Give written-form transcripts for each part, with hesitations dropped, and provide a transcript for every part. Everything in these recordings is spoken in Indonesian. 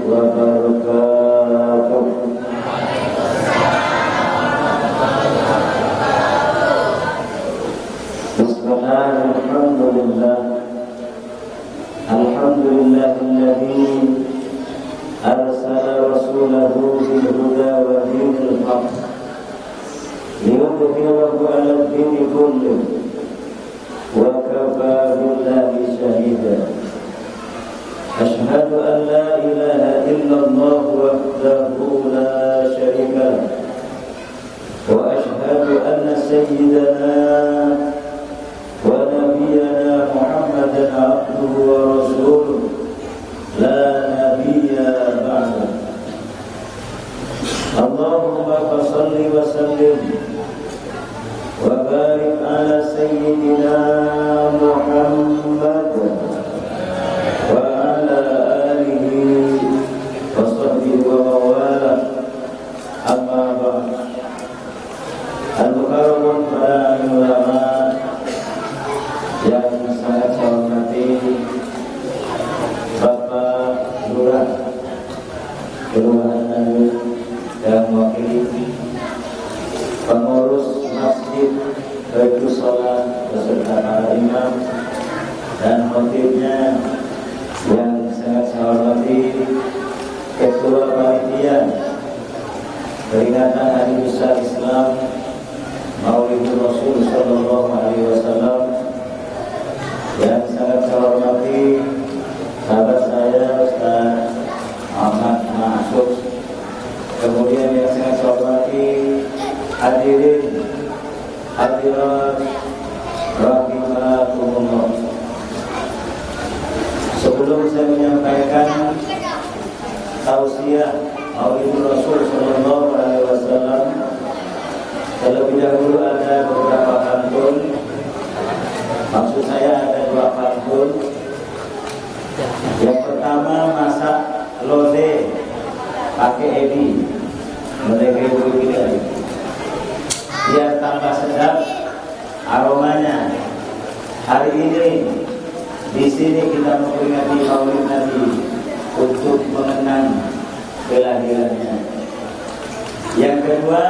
wabarakatuh. Bismillahirrahmanirrahim. Alhamdulillahilladzi arsala rasulahu bil huda wa dinil haqq liyudhhirahu 'alad dini kullihi wa kafaa billahi shahida. Asyhadu an la ilaha illallah wahdahu la syarika lah wa asyhadu anna sayyidana wa nabiyyana Muhammadan abduhu wa rasuluh la nabiyya ba'da. Allahumma shalli wa sallim wa barik ala sayyidina Muhammad wa ala alihi wa sahbihi wa mawala. Amma ba'd. Al-mukarramun para ulama yang sangat saya hormati, Bapak Lurah Kelurahan Nanggung dan wakil pengurus masjid Baitus Shalah beserta para imam dan khotibnya yang sangat saya hormati, Ketua Panitia peringatan Hari Besar Islam Maulidur Rasul Sallallahu Alaihi Wasallam yang sangat saya hormati sahabat saya Ustaz Ahmad Masuk, kemudian yang sangat saya hormati hadirin hadirat rahimakumullah. Sebelum saya menyampaikan tausiah Maulidur Rasul Sallallahu Alaihi Wasallam, terlebih dahulu ada beberapa pantun. Maksud saya ada dua pantun. Yang pertama, masak lodeh pakai ebi, lodeh begini, biar tambah sedap aromanya. Hari ini di sini kita memperingati Maulid Nabi untuk mengenang kelahirannya. Yang kedua,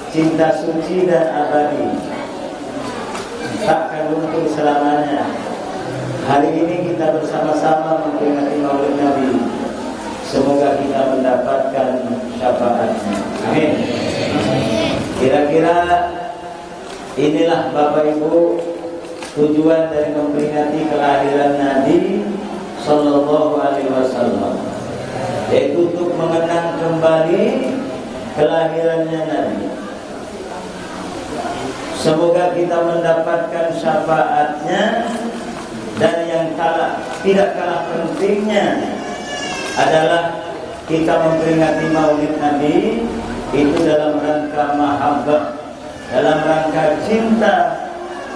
cinta suci dan abadi, takkan luntur selamanya. Hari ini kita bersama-sama memperingati Maulid Nabi. Semoga kita mendapatkan syafaatnya. Amin. Kira-kira inilah Bapak Ibu tujuan dari memperingati kelahiran Nabi Sallallahu Alaihi Wasallam, yaitu untuk mengenang kembali kelahirannya Nabi. Semoga kita mendapatkan syafaatnya. Dan yang tidak kalah pentingnya adalah kita memperingati Maulid Nabi itu dalam rangka mahabbah, dalam rangka cinta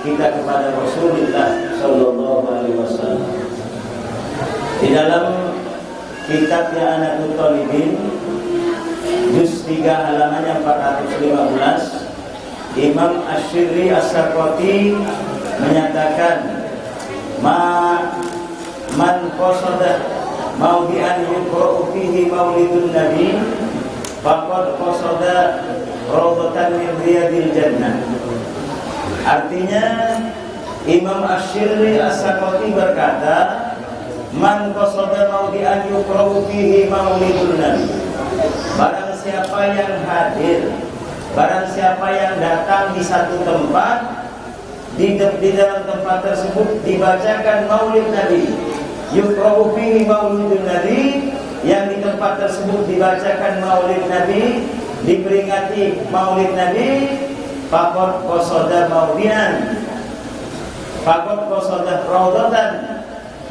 kita kepada Rasulullah Sallallahu Alaihi Wasallam. Di dalam kitabnya Anatul Talibin juz 3 halamannya 415, Imam Asy'ari As-Saqati menyatakan, man qasada mawdi'an yuqra'u fihi maulidun nabi faqad qasada rawdatan min riyadil jannah. Artinya Imam Asy'ari As-Saqati berkata, man qasada mawdi'an yuqra'u fihi maulidun nabi, barang siapa yang hadir, barang siapa yang datang di satu tempat, di dalam tempat tersebut dibacakan Maulid Nabi, yuqra'u fihi maulidun nabi, yang di tempat tersebut dibacakan Maulid Nabi, diperingati Maulid Nabi, faqad qasada mawdi'an, faqad qasada rawdatan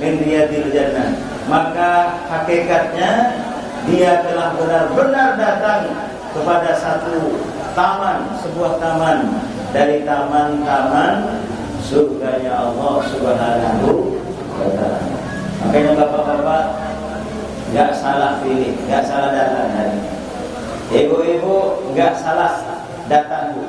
min riyadil jannah, maka hakikatnya dia telah benar-benar datang kepada satu taman, sebuah taman dari taman-taman surganya Allah Subhanahu wa ta'ala. Makanya bapak-bapak nggak salah pilih, nggak salah datang hari. Ibu-ibu nggak salah datang, Bu.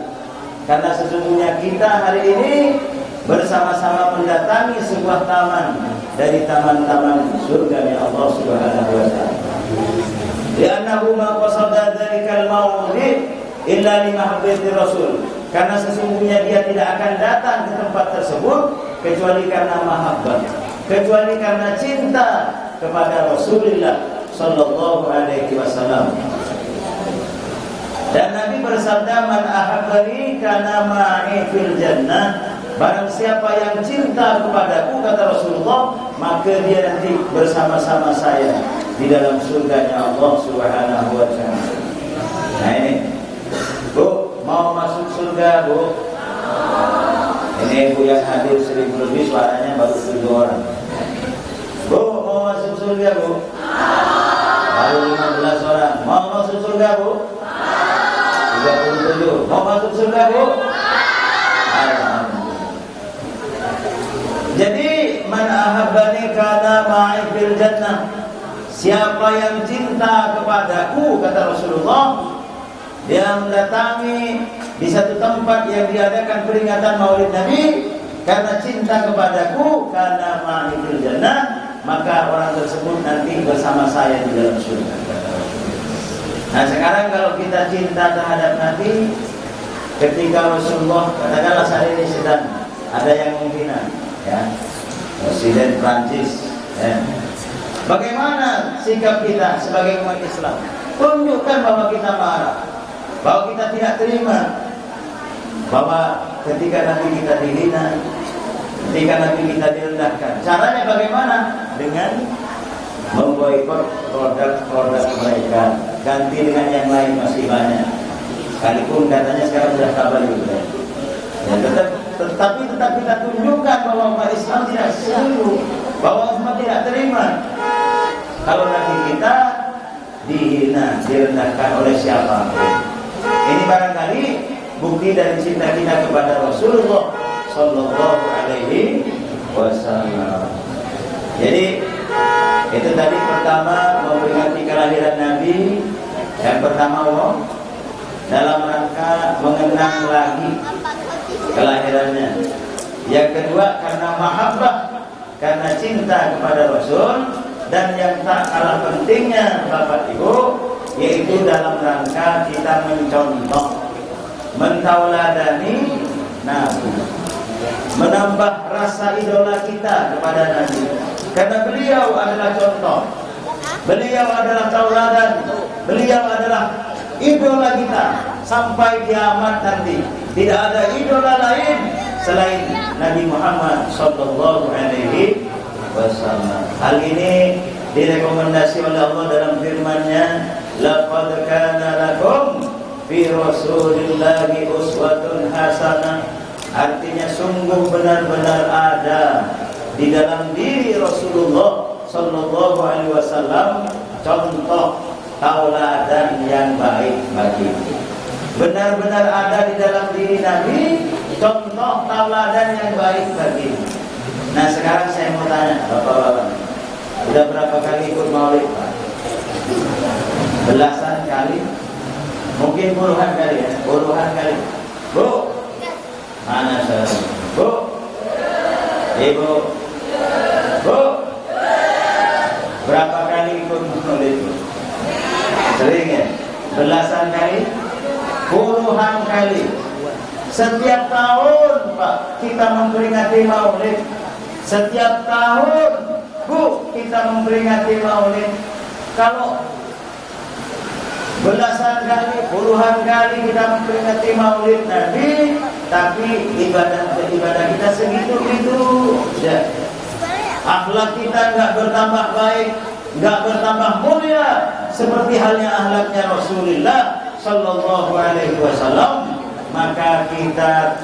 Karena sesungguhnya kita hari ini bersama-sama mendatangi sebuah taman dari taman-taman surganya Allah Subhanahu wa ta'ala. Li'annahu ma qasada dzalikal maulid illa li mahabbati Rasul. Karena sesungguhnya dia tidak akan datang ke tempat tersebut kecuali karena mahabbah, kecuali karena cinta kepada Rasulullah sallallahu alaihi wasallam. Dan Nabi bersabda, "Man ahabbani kana ma'i fil jannah." Barang siapa yang cinta kepadaku, kata Rasulullah, maka dia nanti bersama-sama saya di dalam surganya Allah Subhanahu wa taala. Nah ini, Bu, mau masuk surga, Bu? Ini Bu yang hadir 1000 lebih, suaranya baru 7 orang. Bu, mau masuk surga, Bu? Baru 15 orang. Mau masuk surga, Bu? 37. Mau masuk surga, Bu? Jadi man ahabbani kana ma'i fil jannah. Siapa yang cinta kepadaku, kata Rasulullah, dia mendatangi di satu tempat yang diadakan peringatan Maulid Nabi karena cinta kepadaku, kana ma'i fil jannah, maka orang tersebut nanti bersama saya di dalam surga. Nah sekarang kalau kita cinta terhadap Nabi, ketika Rasulullah, katakanlah saat ini sedang ada yang menghina, ya, Presiden Prancis, ya. Bagaimana sikap kita sebagai umat Islam? Tunjukkan bahwa kita marah, bahwa kita tidak terima, bahwa ketika Nabi kita dihina, ketika Nabi kita direndahkan. Caranya bagaimana? Dengan memboikot produk-produk mereka, ganti dengan yang lain masih banyak. Sekalipun katanya sekarang sudah kabar juga. Ya, tetapi tetap kita tunjukkan bahwa umat Islam tidak setuju, bahwa umat tidak terima kalau Nabi kita dihina, direndahkan oleh siapa. Ini barangkali bukti dari cinta kita kepada Rasulullah sallallahu alaihi wasallam. Jadi itu tadi pertama memperingati kelahiran Nabi. Yang pertama dalam rangka mengenang lagi kelahirannya. Yang kedua karena mahabbah, karena cinta kepada Rasul. Dan yang tak kalah pentingnya Bapak Ibu, yaitu dalam rangka kita mencontoh, mentauladani Nabi, menambah rasa idola kita kepada Nabi. Karena beliau adalah contoh, beliau adalah tauladan, beliau adalah idola kita sampai kiamat nanti. Tidak ada idola lain selain Nabi Muhammad sallallahu alaihi wasallam. Hal ini direkomendasi oleh Allah dalam firman-Nya, "Laqad kana lakum fi Rasulillahi uswatun hasanah." Artinya sungguh benar-benar ada di dalam diri Rasulullah sallallahu alaihi wasallam contoh tauladan yang baik bagi. Benar-benar ada di dalam diri Nabi contoh tauladan yang baik bagi. Nah sekarang saya mau tanya Bapak-bapak, udah berapa kali ikut maulid Pak? Belasan kali? Mungkin puluhan kali ya? Puluhan kali. Bu, mana saya? Bu, Ibu, Bu, berapa kali ikut maulid? Sering ya? Belasan kali? Puluhan kali. Setiap tahun Pak kita memperingati maulid. Setiap tahun Bu kita memperingati maulid. Kalau belasan kali, puluhan kali kita memperingati maulid Nabi, tapi ibadah kita segitu-gitu ya. Akhlak kita nggak bertambah baik, nggak bertambah mulia seperti halnya akhlaknya Rasulullah sallallahu alaihi wasallam, maka kita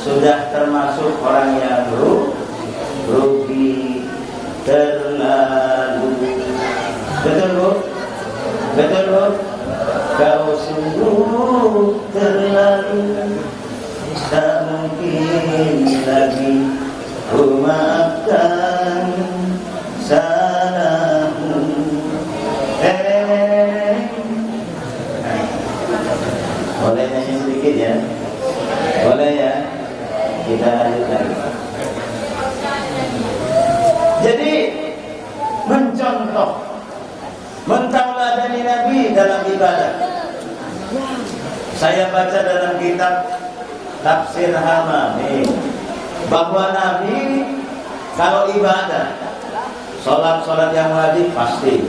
sudah termasuk orang yang rugi terlalu. Betul Bu? Betul Bu? Kau sungguh terlalu, tak mungkin lagi ku maafkan salahmu. Boleh nyanyi sedikit ya? Boleh ya? Kita lanjut lagi. Jadi mencontoh, mentauladani Nabi dalam ibadah. Saya baca dalam kitab Tafsir Hamami bahwa Nabi kalau ibadah, sholat yang wajib pasti.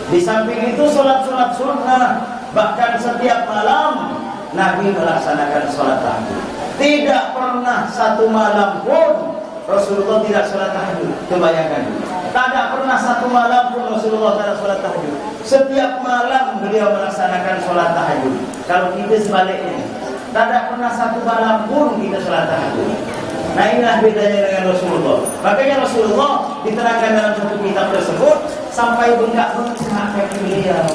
Di samping itu sholat sunnah, bahkan setiap malam Nabi melaksanakan sholat tahajud. Tidak pernah satu malam pun Rasulullah tidak sholat tahajud. Kebayangkan, tidak pernah satu malam pun Rasulullah tidak sholat tahajud. Setiap malam beliau melaksanakan sholat tahajud. Kalau kita sebaliknya, tidak pernah satu malam pun kita sholat tahajud. Nah, inilah bedanya dengan Rasulullah. Makanya Rasulullah diterangkan dalam satu kitab tersebut sampai bengkak-bengkak kaki beliau,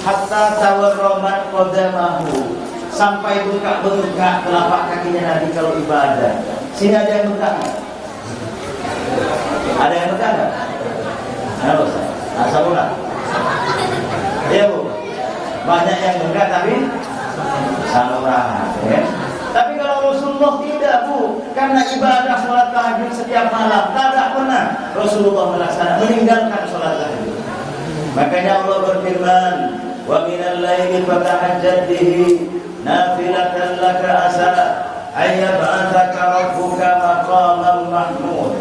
hatta tawarramat qadamahu, sampai bengkak-bengkak telapak kakinya Nabi kalau ibadah. Sini ada yang bengkak? Ada yang bengkak nggak? Halo, Assalamualaikum. Ya Bu, banyak yang bengkak tapi saluran, ya. Tapi kalau Rasulullah tidak Bu, karena ibadah sholat tahajud setiap malam, tidak pernah Rasulullah melaksanakan meninggalkan sholat tahajud. Makanya Allah berfirman, wa minal laili fatahajjad bihi nafilatan laka asa ayyab'atsaka rabbuka maqaman mahmud.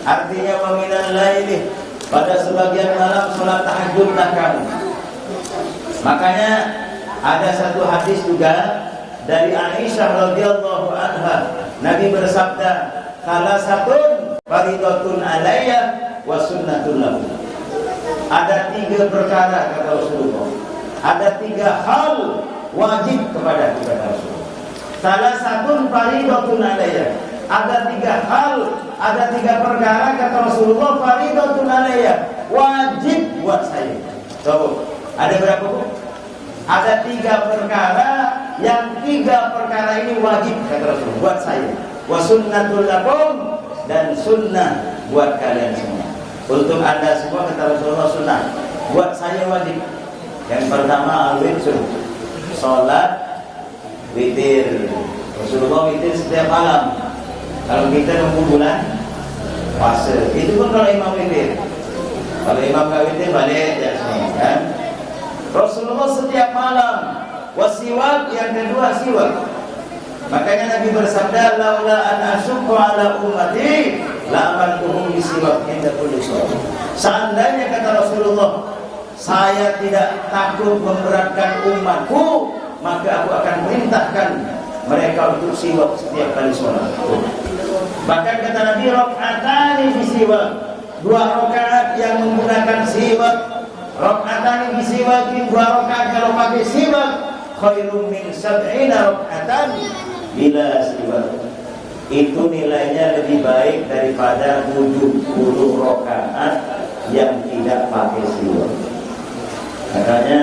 Artinya wa minal laili, pada sebagian malam sholat tahajudlah kamu. Makanya ada satu hadis juga dari Aisyah radhiyallahu anha, Nabi bersabda, "Salasatun fardhatun alayya wa sunnatun lahu." Ada 3 perkara kata Rasulullah. Ada 3 hal wajib kepada kita kata Rasulullah. Salasatun fardhatun alayya. Ada 3 hal, ada 3 perkara kata Rasulullah, fardhatun alayya, wajib buat saya. Coba, ada berapa Bu? Ada 3 perkara, yang 3 perkara ini wajib kata Rasul buat saya. Wa sunnatul lakum, dan sunnah buat kalian semua. Untuk Anda semua kata Rasulullah sunnah, buat saya wajib. Yang pertama al-witr, salat witir. Rasulullah witir setiap malam. Kalau kita nunggu bulan puasa, itu pun kalau imam witir. Kalau imam gak witir balik ya semua kan. Rasulullah setiap malam. Wasiwak, yang kedua siwak. Makanya Nabi bersabda, laula an asyqa ala ummati la amartuhum bisiwak inda kulli shalah. Seandainya kata Rasulullah, saya tidak takut memberatkan umatku, maka aku akan perintahkan mereka untuk siwak setiap kali sholat. Bahkan kata Nabi, rakaatani bisiwak, 2 rakaat yang menggunakan siwak. Rakaatani bisiwakin, 2 rakaat kalau pakai siwak, khairum min 70 raka'atan bila siwak. Itu nilainya lebih baik daripada 70 rakaat yang tidak pakai siwak. Makanya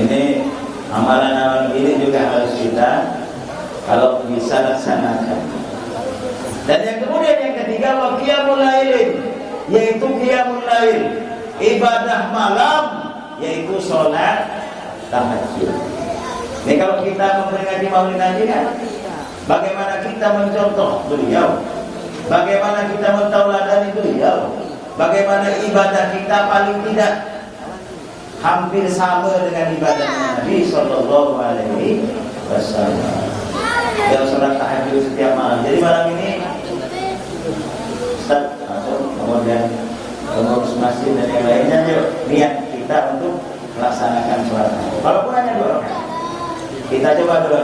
ini amalan-amalan ini juga harus kita kalau bisa laksanakan. Dan yang kemudian yang ketiga, wa qiyamul lail, yaitu qiyamul lail, ibadah malam, yaitu sholat tahajud. Ini kalau kita memperingati Maulid Nabi kan, bagaimana kita mencontoh beliau, bagaimana kita mentauladani beliau, bagaimana ibadah kita paling tidak hampir sama dengan ibadah Nabi Sallallahu Alaihi Wasallam. Yang sholat tahajud setiap malam. Jadi malam ini Ustaz masuk, kemudian pengurus masjid dan yang lainnya, yuk niat kita untuk melaksanakan sholat. Walaupun hanya 2 rakaat, kita coba 2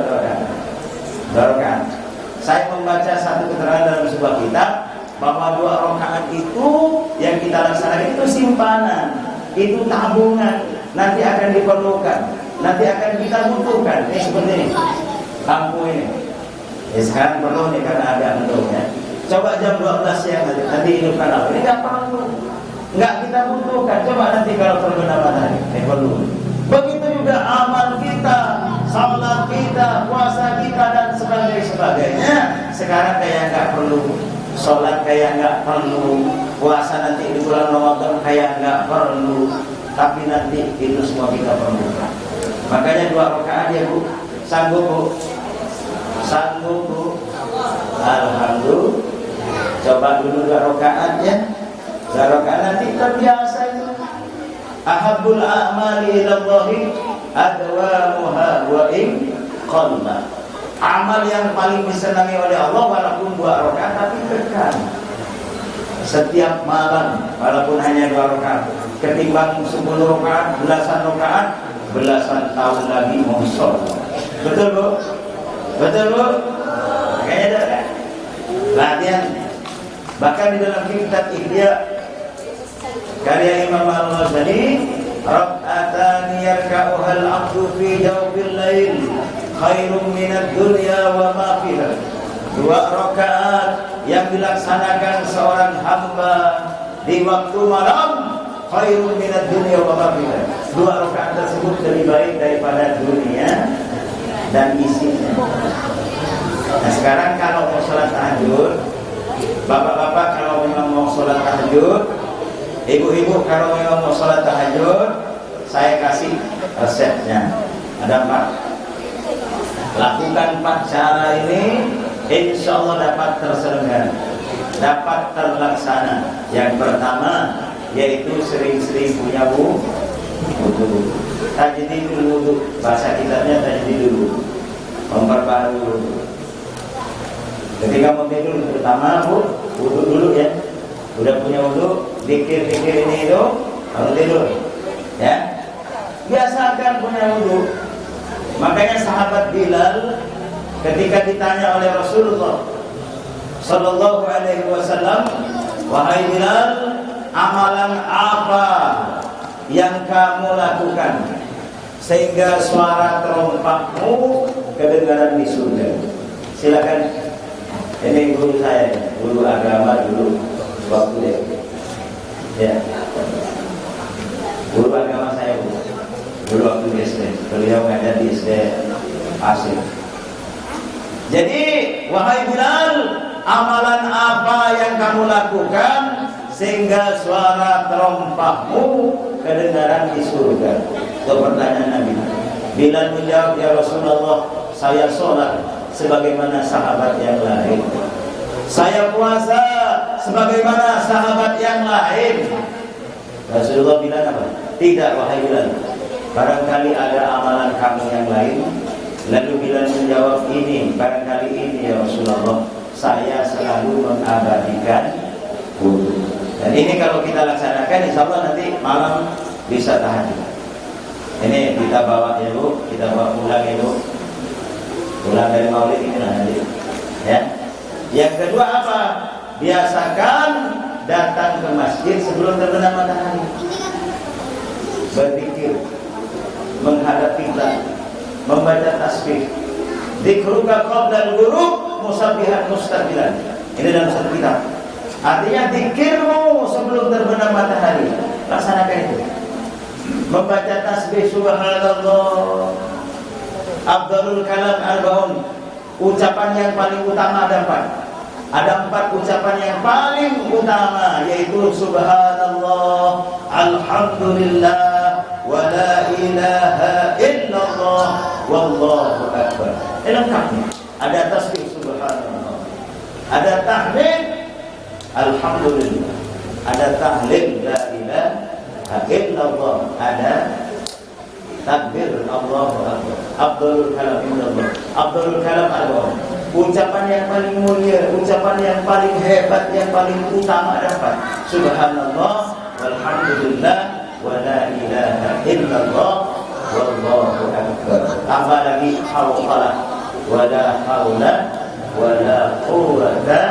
rakaat. Saya membaca satu keterangan dalam sebuah kitab bahwa 2 rakaat itu yang kita laksanakan itu simpanan, itu tabungan, nanti akan diperlukan, nanti akan kita butuhkan. Ini seperti ini, lampu ini. Sekarang perlu nih karena ada bentuknya. Coba jam 12 siang nanti hidupkan lampu. Ini nggak perlu, nggak kita butuhkan. Coba nanti kalau terbenam matahari, ini perlu. Begitu juga amal kita, salat kita, puasa kita dan sebagainya. Sekarang kayak nggak perlu, sholat kayak nggak perlu, puasa nanti di bulan Ramadan kayak nggak perlu, tapi nanti itu semua kita perlukan. Makanya 2 rakaat ya Bu, sanggup Bu, sanggup Bu. Alhamdulillah. Coba dulu 2 rakaat ya. 2 rakaat nanti terbiasa itu. ahabbul a'mali ila Allahi adwamuha wa in qalla. Amal yang paling disenangi oleh Allah walaupun 2 rakaat tapi kekal. Setiap malam walaupun hanya 2 rakaat ketimbang 10 rakaat, belasan rakaat, belasan tahun lagi musuh. Betul Bu? Betul Bu? Kayaknya ada kan? Latihan. Bahkan di dalam kitab Ihya karya Imam Al-Ghazali, rak'atan yarka'uhal 'abdu fi jawfil lail khairum minad dunya wa ma fiha. 2 rakaat yang dilaksanakan seorang hamba di waktu malam khairum minad dunya wa ma fiha. 2 rakaat tersebut lebih baik daripada dunia dan isinya. Nah sekarang kalau mau sholat tahajud, bapak-bapak kalau memang mau sholat tahajud, ibu-ibu kalau memang mau sholat tahajud, saya kasih resepnya. Ada 4. Lakukan 4 cara ini, insya Allah dapat terselenggara, dapat terlaksana. Yang pertama yaitu sering-sering punya wudu. Tajdidul wudu, bahasa kitabnya tajdidul wudu, memperbarui wudu. Ketika mau tidur pertama wudu dulu ya. Udah punya wudu, zikir-zikir ini itu baru tidur. Ya. Biasakan punya wudu. Makanya sahabat Bilal ketika ditanya oleh Rasulullah sallallahu alaihi wasallam, "Wahai Bilal, amalan apa yang kamu lakukan sehingga suara terompakmu kedengaran di surga?" Silakan. Ini guru saya, guru agama dulu waktu ya. Guru agama saya dulu waktu di SD. Beliau ngajar di SD Asik. Jadi, wahai Bilal, amalan apa yang kamu lakukan sehingga suara terompahmu kedengaran di surga? Itu pertanyaan Nabi. Bilal menjawab, ya Rasulullah, saya sholat sebagaimana sahabat yang lain. Saya puasa sebagaimana sahabat yang lain. Rasulullah bilang apa? Tidak, wahai Bilal. Barangkali ada amalan kamu yang lain. Lalu Bilal menjawab, ini, barangkali ini ya Rasulullah. Saya selalu mengabadikan wudu. Dan ini kalau kita laksanakan, insya Allah nanti malam bisa tahajud. Ini kita bawa ya Bu, kita bawa pulang ya Bu. Pulang dari maulid ini nanti. Ya. Yang kedua apa? Biasakan datang ke masjid sebelum terbenam matahari. Berzikir, menghadap kiblat, membaca tasbih. Dzikruka qabla al-ghurub musabbihan mustaqilan. Ini dalam satu kitab. Artinya zikirmu sebelum terbenam matahari. Laksanakan itu. Membaca tasbih subhanallah. Afdalul kalam arba'un. Ucapan yang paling utama ada 4. Ada 4 ucapan yang paling utama, yaitu subhanallah, alhamdulillah, wa la ilaha illallah, wallahu akbar. Ini lengkapnya. Ada tasbih subhanallah, ada tahlil alhamdulillah, ada tahlil la ilaha illallah, ada takbir Allahu akbar. Abdul kalam illallah. Abdul kalam arba'un. Ucapan yang paling mulia, ucapan yang paling hebat, yang paling utama dapat subhanallah, walhamdulillah, wa la ilaha illallah, wallahu akbar. Tambah lagi hawqalah, wa la hawla wa la quwwata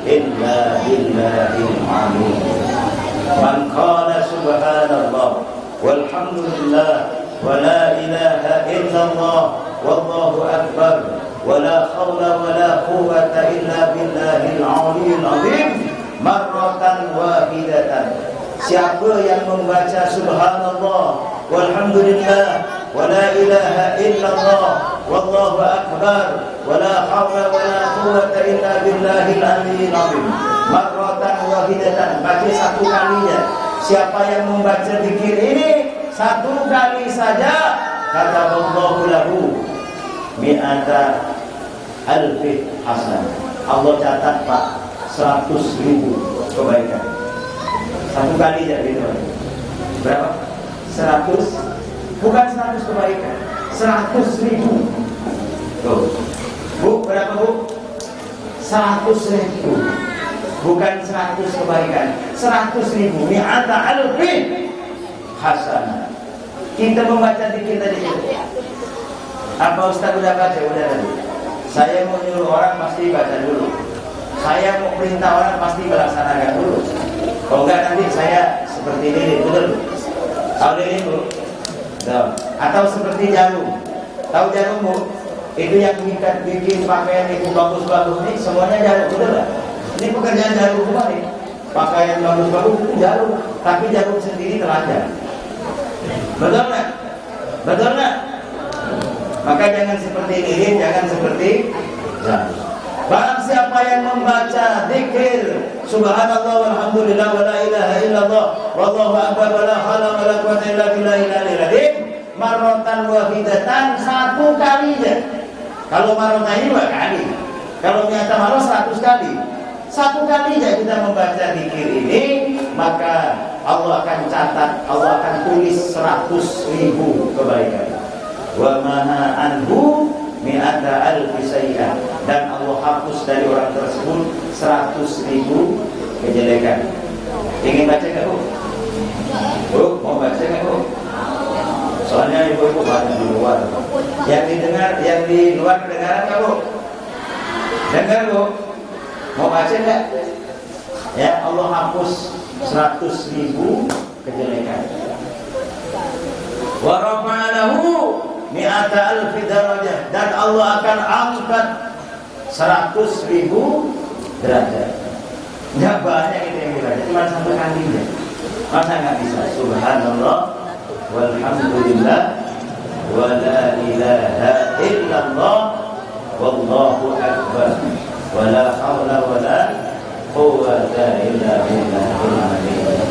illa billahil azim. Man qala subhanallah walhamdulillah wa la ilaha illallah wallahu akbar wa la hawla wa la quwwata illa billahil aliyyil azim marratan wahidatan. Siapa yang membaca subhanallah walhamdulillah wa la ilaha illallah wallahu akbar wa la hawla wa la quwwata illa billahil aliyyil azim marratan wahidatan, baca 1 kalinya. Siapa yang membaca zikir ini 1 kali saja, kata Allah lahu mi'ata alfi hasan. Allah catat Pak 100.000 kebaikan. 1 kali jadi berapa? 100, bukan 100 kebaikan, 100.000. Tuh, Bu, berapa Bu? 100.000, bukan 100 kebaikan, 100.000. Mi'ata alfin hasanah. Kita membaca dikit tadi. Apa Ustaz udah baca? Udah tadi. Saya mau nyuruh orang pasti baca dulu. Saya mau perintah orang pasti melaksanakan dulu. Kalau enggak nanti saya seperti ini, betul? Tahu ini Bu? Atau seperti jarum. Tahu jarum Bu? Itu yang bikin pakaian itu bagus-bagus ini semuanya jarum, betul nggak? Ini pekerjaan jarum semua nih. Pakaian bagus-bagus itu jarum, tapi jarum sendiri telanjang. Betul nggak? Betul nggak? Maka jangan seperti ini, jangan seperti jarum. Barang siapa yang membaca zikir subhanallah walhamdulillah wala ilaha illallah wallahu akbar wala haula wala quwwata illa billahil aliyil azim marratan wahidatan, 1 kali aja. Kalau marratan ini 2 kali. Kalau mi'ata marrah 100 kali. 1 kali aja kita membaca zikir ini, maka Allah akan catat, Allah akan tulis 100.000 kebaikan. Wa maha anhu mi'ata alfi sayyi'ah, dan Allah hapus dari orang tersebut 100.000 kejelekan. Ingin baca nggak Bu? Bu, mau baca nggak Bu? Soalnya ibu-ibu banyak di luar. Yang didengar, yang di luar kedengaran nggak Bu? Dengar Bu? Mau baca nggak? Ya, Allah hapus 100.000 kejelekan. Wa rafa'alahu mi'ata alfi darajah, dan Allah akan angkat 100.000 derajat. Nggak banyak itu yang dibaca, cuma 1 kali aja. Masa nggak bisa? Subhanallah walhamdulillah wala ilaha illallah wallahu akbar wala haula wala quwwata illa billahil aliyyil.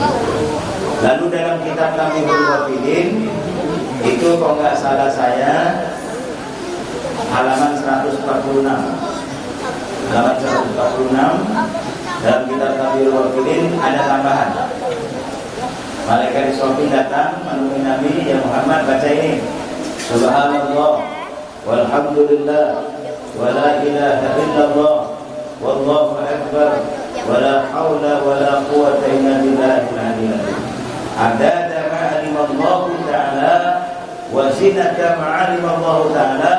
Lalu dalam kitab Tamyizul Ghafilin itu kalau nggak salah saya halaman 146, halaman 146 dalam kitab Tamyizul Ghafilin ada tambahan. Malaikat Israfil datang menemui Nabi, ya Muhammad baca ini subhanallah walhamdulillah wala ilaha illallah wallahu akbar wala haula wala quwwata illa billahil aliyyil azim. Adada ma'alimallahu ta'ala wa zinata ma'alimallahu ta'ala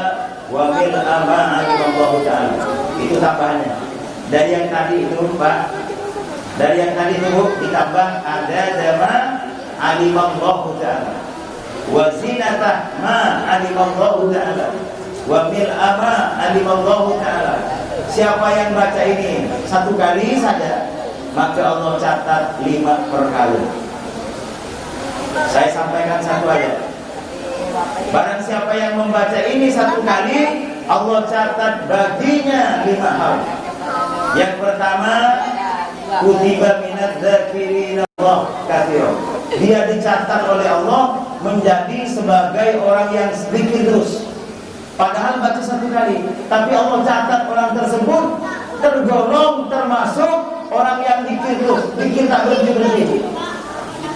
wa mil'a ma'alimallahu ta'ala. Itu tambahannya. Dari yang tadi itu Pak, dari yang tadi itu ditambah adada ma'alimallahu ta'ala wa zinata ma'alimallahu ta'ala wa mil'a ma'alimallahu ta'ala. Siapa yang baca ini 1 kali saja, maka Allah catat 5 perkali. Saya sampaikan 1 ayat. Barang siapa yang membaca ini 1 kali, Allah catat baginya 5 hal. Yang pertama, kutiba minadz dzakirina Allah katsiran. Dia dicatat oleh Allah menjadi sebagai orang yang zikir terus. Padahal baca 1 kali, tapi Allah catat orang tersebut tergolong termasuk orang yang zikir terus, zikir tak berhenti.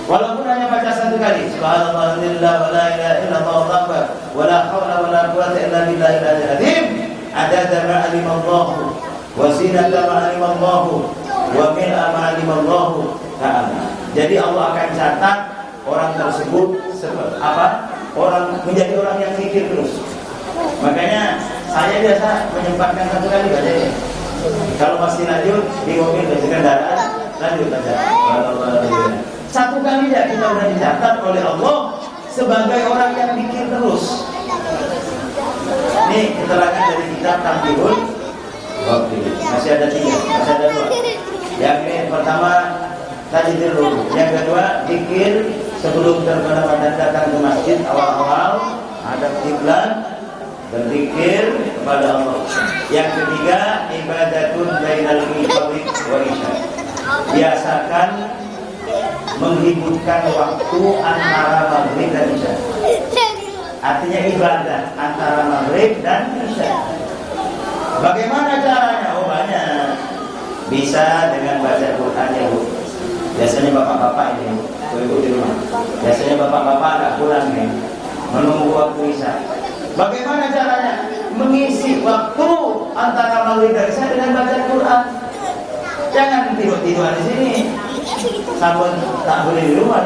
Walaupun hanya baca 1 kali, subhanallah walhamdulillah wala ilaha illallah wallahu akbar wala haula wala quwwata illa billahil aliyyil azim. Adada ma'alimallahu wa zinata ma'alimallahu wa mil'a ma'alimallahu ta'ala. Jadi Allah akan catat orang tersebut seperti apa? Orang menjadi orang yang zikir terus. Makanya saya biasa menyempatkan 1 kali bacanya. Kalau masih lanjut di mobil di kendaraan, lanjut baca. 1 kali ya kita sudah dicatat oleh Allah sebagai orang yang zikir terus. Ini keterangan dari kitab Tamyizul Ghafilin. Masih ada 3, masih ada 2. Yang ini pertama tadi dulu, yang kedua zikir sebelum terbenam datang ke masjid awal-awal, ada kiblat, berzikir kepada Allah. Yang ketiga ibadatun bainal maghrib wa isya. Biasakan menghidupkan waktu antara maghrib dan isya. Artinya ibadah antara maghrib dan isya. Bagaimana caranya? Oh banyak. Bisa dengan baca Quran ya Bu. Biasanya bapak-bapak ini, ibu di rumah. Biasanya bapak-bapak agak kurang nih, menunggu waktu isya. Bagaimana caranya? Mengisi waktu antara maghrib dan isya dengan baca Quran. Jangan tidur-tiduran di sini. Sabun tak boleh di rumah.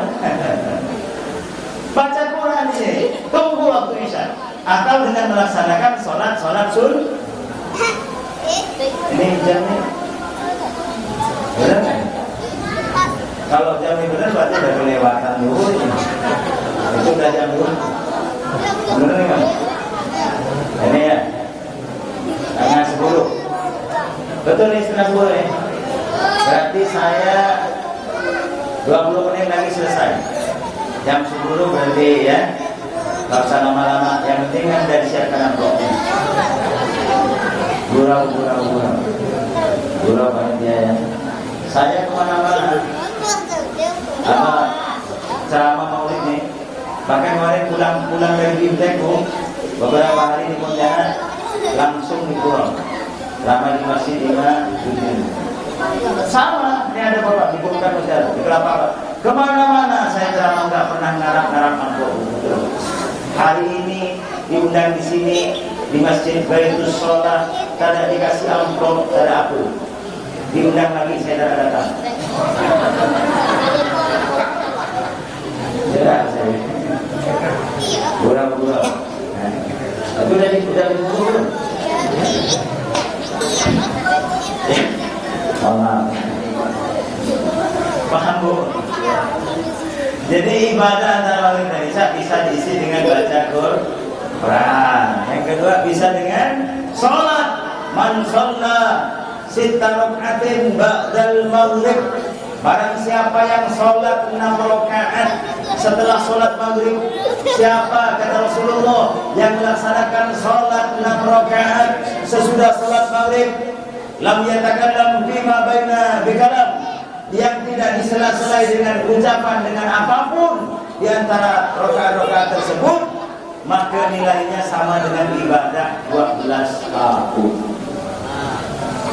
Baca Quran ini, tunggu waktu isya. Atau dengan melaksanakan sholat sunnah. Ini jamnya benar kan? Kalau jamnya benar berarti udah kelewatan dulu. Itu udah jam dulu. Benar kan? Ini ya, setengah 10. Betul nih, setengah 10 ya. Berarti saya 20 menit lagi selesai. Jam 10 berarti ya. Gak usah lama-lama. Yang penting kan udah disiapkan amplopnya. Gurau banget dia ya. Saya kemana-mana. Ceramah maulid nih. Bahkan kemarin pulang dari Bimtek, beberapa hari di Pontianak langsung di Pulau. Lama di Masjid Imam Udin. Sama, ini ada bapak di Bukar Ustaz, di Kelapa. Kemana-mana saya ceramah nggak pernah ngarap amplop. Hari ini diundang di sini di Masjid Baitus Sholat, tidak dikasih amplop, tidak ada aku. Diundang lagi saya tidak datang. Jelas saya. Gurau. Itu udah diburu. Paham Bu? Jadi ibadah antara maghrib dan isya bisa diisi dengan baca Quran. Yang kedua bisa dengan sholat. Man shalla sitta raka'atin ba'dal maghrib. Barang siapa yang sholat 6 rakaat setelah sholat maghrib. Siapa kata Rasulullah yang melaksanakan sholat 6 rakaat sesudah sholat maghrib, lam yatakallam bima baina bikalam, yang tidak disela-selai dengan ucapan dengan apapun di antara rakaat-rakaat tersebut, maka nilainya sama dengan ibadah 12 tahun.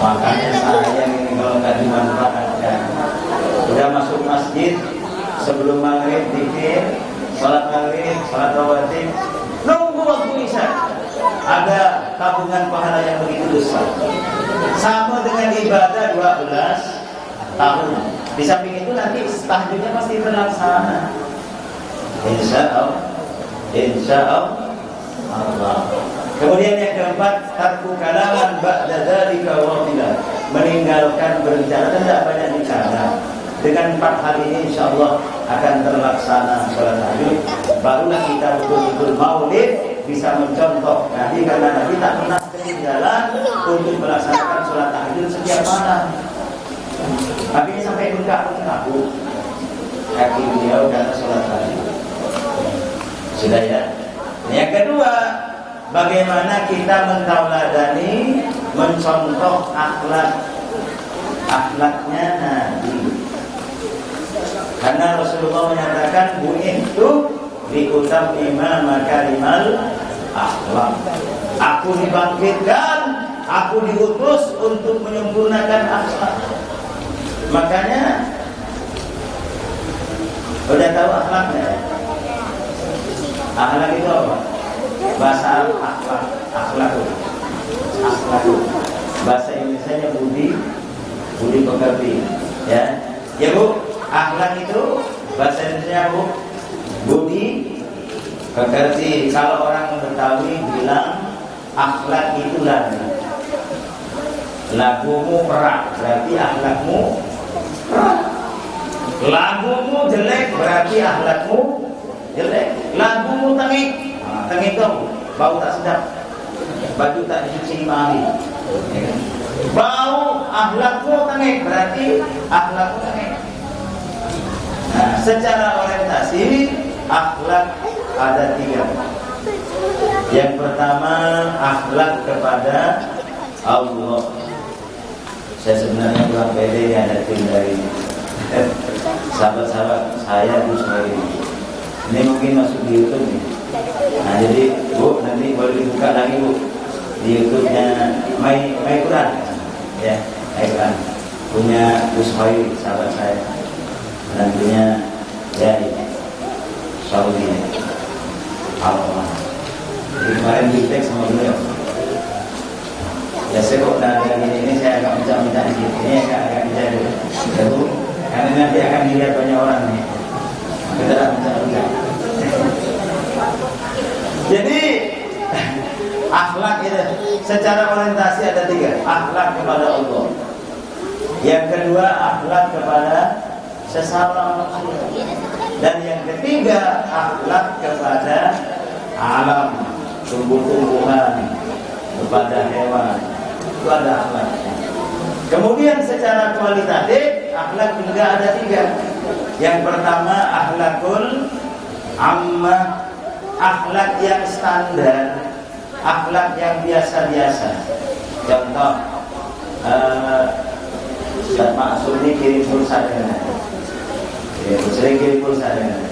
Makanya saya ini kalau nggak dimanfaatkan, udah masuk masjid sebelum maghrib dikir, sholat maghrib, sholat rawatib, nunggu waktu isya, ada tabungan pahala yang begitu besar, sama dengan ibadah 12 tahun. Di samping itu nanti tahajudnya pasti terlaksana. Insya Allah. Kemudian yang keempat, tarku kalaman ba'da dzalika waqila, meninggalkan berbicara, tidak banyak bicara. Dengan 4 hal ini insya Allah akan terlaksana sholat tahajud. Barulah kita betul-betul maulid bisa mencontoh Nabi, karena Nabi tak pernah ketinggalan untuk melaksanakan sholat tahajud setiap malam. Akhirnya sampai bengkak-bengkak kaki beliau karena sholat tahajud. Sudah ya. Yang kedua, bagaimana kita mentauladani, mencontoh akhlaknya Nabi. Karena Rasulullah menyatakan bu'ithu liutammima makarimal akhlak. Aku dibangkitkan, aku diutus untuk menyempurnakan akhlak. Makanya udah tahu akhlaknya. Akhlak itu apa? Bahasa Arab akhlak. Bahasa Indonesianya budi pekerti. Ya Bu, akhlak itu bahasa Indonesia Bu, budi pekerti. Kalau orang Betawi bilang akhlak itu lagumu perak, berarti akhlakmu perak. Lagumu jelek, berarti akhlakmu jelek. Lagumu tengik, tengik dong, bau tak sedap, baju tak dicuci 5 hari. Bau, akhlakmu tengik, berarti akhlakmu tengik. Nah, secara orientasi akhlak ada 3. Yang pertama, akhlak kepada Allah. Saya sebenarnya kurang pede ya ada tim dari sahabat-sahabat saya Gus Mai. Ini mungkin masuk di YouTube nih. Nah jadi Bu, nanti boleh dibuka lagi Bu di YouTube-nya Mai Quran ya, Mai Quran punya Gus Mai, sahabat saya. Nantinya ya Saudi Allah. Jadi kemarin di teks sama beliau. Ya saya kok ada ini saya agak minta dikit. Ini agak minta dulu. Karena nanti akan dilihat banyak orang nih. Kita tak minta. Jadi akhlak itu secara orientasi ada 3. Akhlak kepada Allah. Yang kedua akhlak kepada sesama manusia. Dan yang ketiga akhlak kepada alam, tumbuh-tumbuhan, kepada hewan. Itu ada akhlak. Kemudian secara kualitatif akhlak juga ada 3. Yang pertama akhlakul ammah, akhlak yang standar, akhlak yang biasa-biasa. Contoh Ustaz Maksud ini kirim pulsa dengan sering kirim pulsa dengan.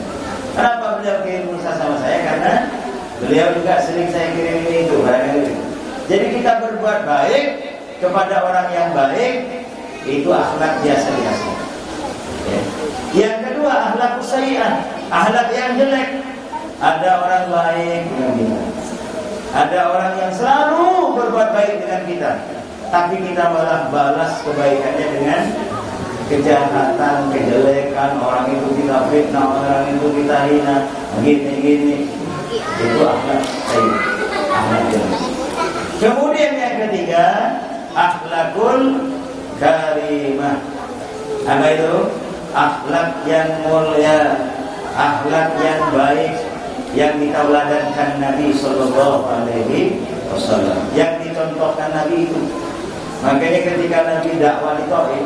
Kenapa beliau kirim pulsa sama saya? Karena beliau juga sering saya kirim ini itu barangkali. Jadi kita berbuat baik kepada orang yang baik itu akhlak biasa-biasa. Ya. Yang kedua akhlak sayyi'ah, akhlak yang jelek. Ada orang baik dengan kita, ada orang yang selalu berbuat baik dengan kita, tapi kita malah balas kebaikannya dengan kejahatan, kejelekan. Orang itu kita fitnah, orang itu kita hina, gini. Itu akhlak sayyi'ah, akhlak jelek. Kemudian yang ketiga akhlakul karimah. Apa itu? Akhlak yang mulia, akhlak yang baik, yang ditauladankan Nabi Sallallahu Alaihi Wasallam, yang dicontohkan Nabi itu. Makanya ketika Nabi dakwah di Taif,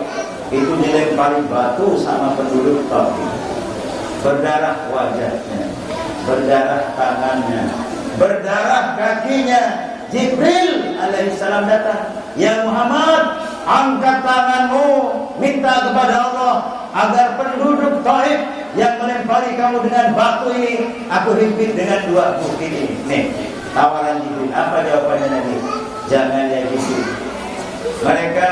itu dilempari batu sama penduduk Taif, berdarah wajahnya, berdarah tangannya, berdarah kakinya. Jibril alaihissalam datang, ya Muhammad, angkat tanganmu, minta kepada Allah agar penduduk Taif yang melempari kamu dengan batu ini, aku himpit dengan 2 bukit ini. Nih, tawaran Jibril. Apa jawabannya Nabi? Jangan ya Jibril. Mereka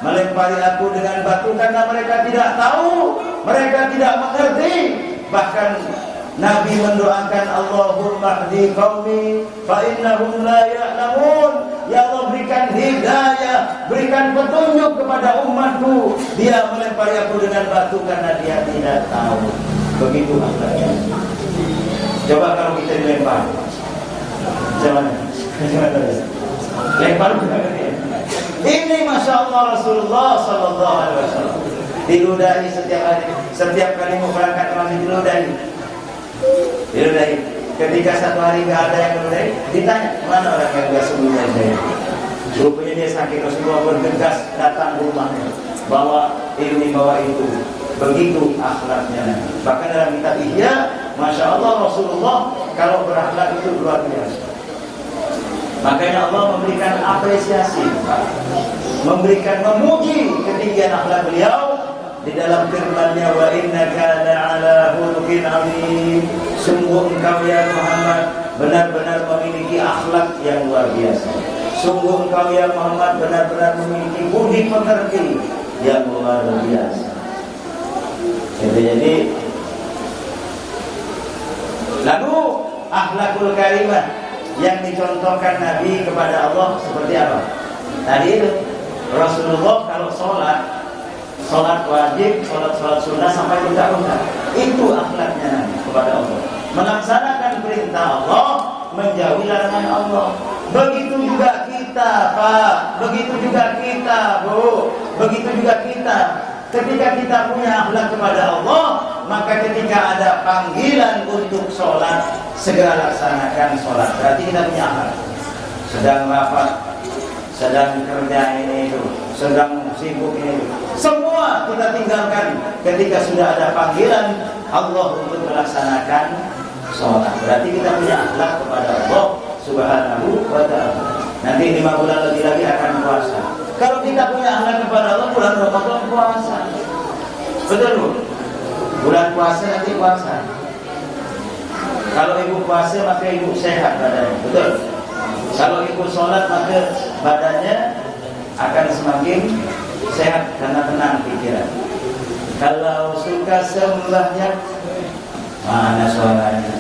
melempari aku dengan batu karena mereka tidak tahu, mereka tidak mengerti. Bahkan Nabi mendoakan, Allahumma hdi qaumi fa innahum la ya'lamun. Ya Allah, berikan hidayah, berikan petunjuk kepada umatku. Dia melempari aku dengan batu karena dia tidak tahu. Begitu akhlaknya. Coba kalau kita dilempar, gimana? Lempar juga dia. Ini Masya Allah Rasulullah Sallallahu Alaihi Wasallam diludahi setiap kali mau berangkat masih diludahi. Ketika satu hari nggak ada yang meludahi, ditanya mana orang yang nggak sebelumnya saya. Rupanya dia sakit, Rasulullah bergegas datang ke rumahnya, bawa ini bawa itu. Begitu akhlaknya. Bahkan dalam kitab Ihya, Masya Allah Rasulullah kalau berakhlak itu luar biasa. Makanya Allah memberikan apresiasi, memuji ketinggian akhlak beliau di dalam firman-Nya, wa innaka la'ala khuluqin 'azim. Sungguh engkau ya Muhammad benar-benar memiliki akhlak yang luar biasa. Sungguh engkau ya Muhammad benar-benar memiliki budi pekerti yang luar biasa. Jadi lalu akhlakul karimah yang dicontohkan Nabi kepada Allah seperti apa? Tadi itu Rasulullah kalau sholat wajib, sholat sunnah sampai rukuk. Itu akhlaknya Nabi kepada Allah. Melaksanakan perintah Allah, menjauhi larangan Allah. Begitu juga kita, Pak. Begitu juga kita, Bu. Begitu juga kita. Ketika kita punya akhlak kepada Allah, maka ketika ada panggilan untuk sholat, segera laksanakan sholat. Berarti kita punya akhlak. Sedang rapat, sedang kerja ini itu, sedang sibuk ini itu, semua kita tinggalkan ketika sudah ada panggilan Allah untuk melaksanakan sholat. Berarti kita punya akhlak kepada Allah Subhanahu wa ta'ala. Nanti 5 bulan lagi akan puasa. Kalau kita punya akhlak kepada Allah, bulan Ramadan puasa. Betul Bu? Bulan puasa nanti puasa. Kalau ibu puasa maka ibu sehat badannya. Betul? Kalau ibu sholat maka badannya akan semakin sehat karena tenang pikiran. Kalau suka sembahyang, mana suaranya?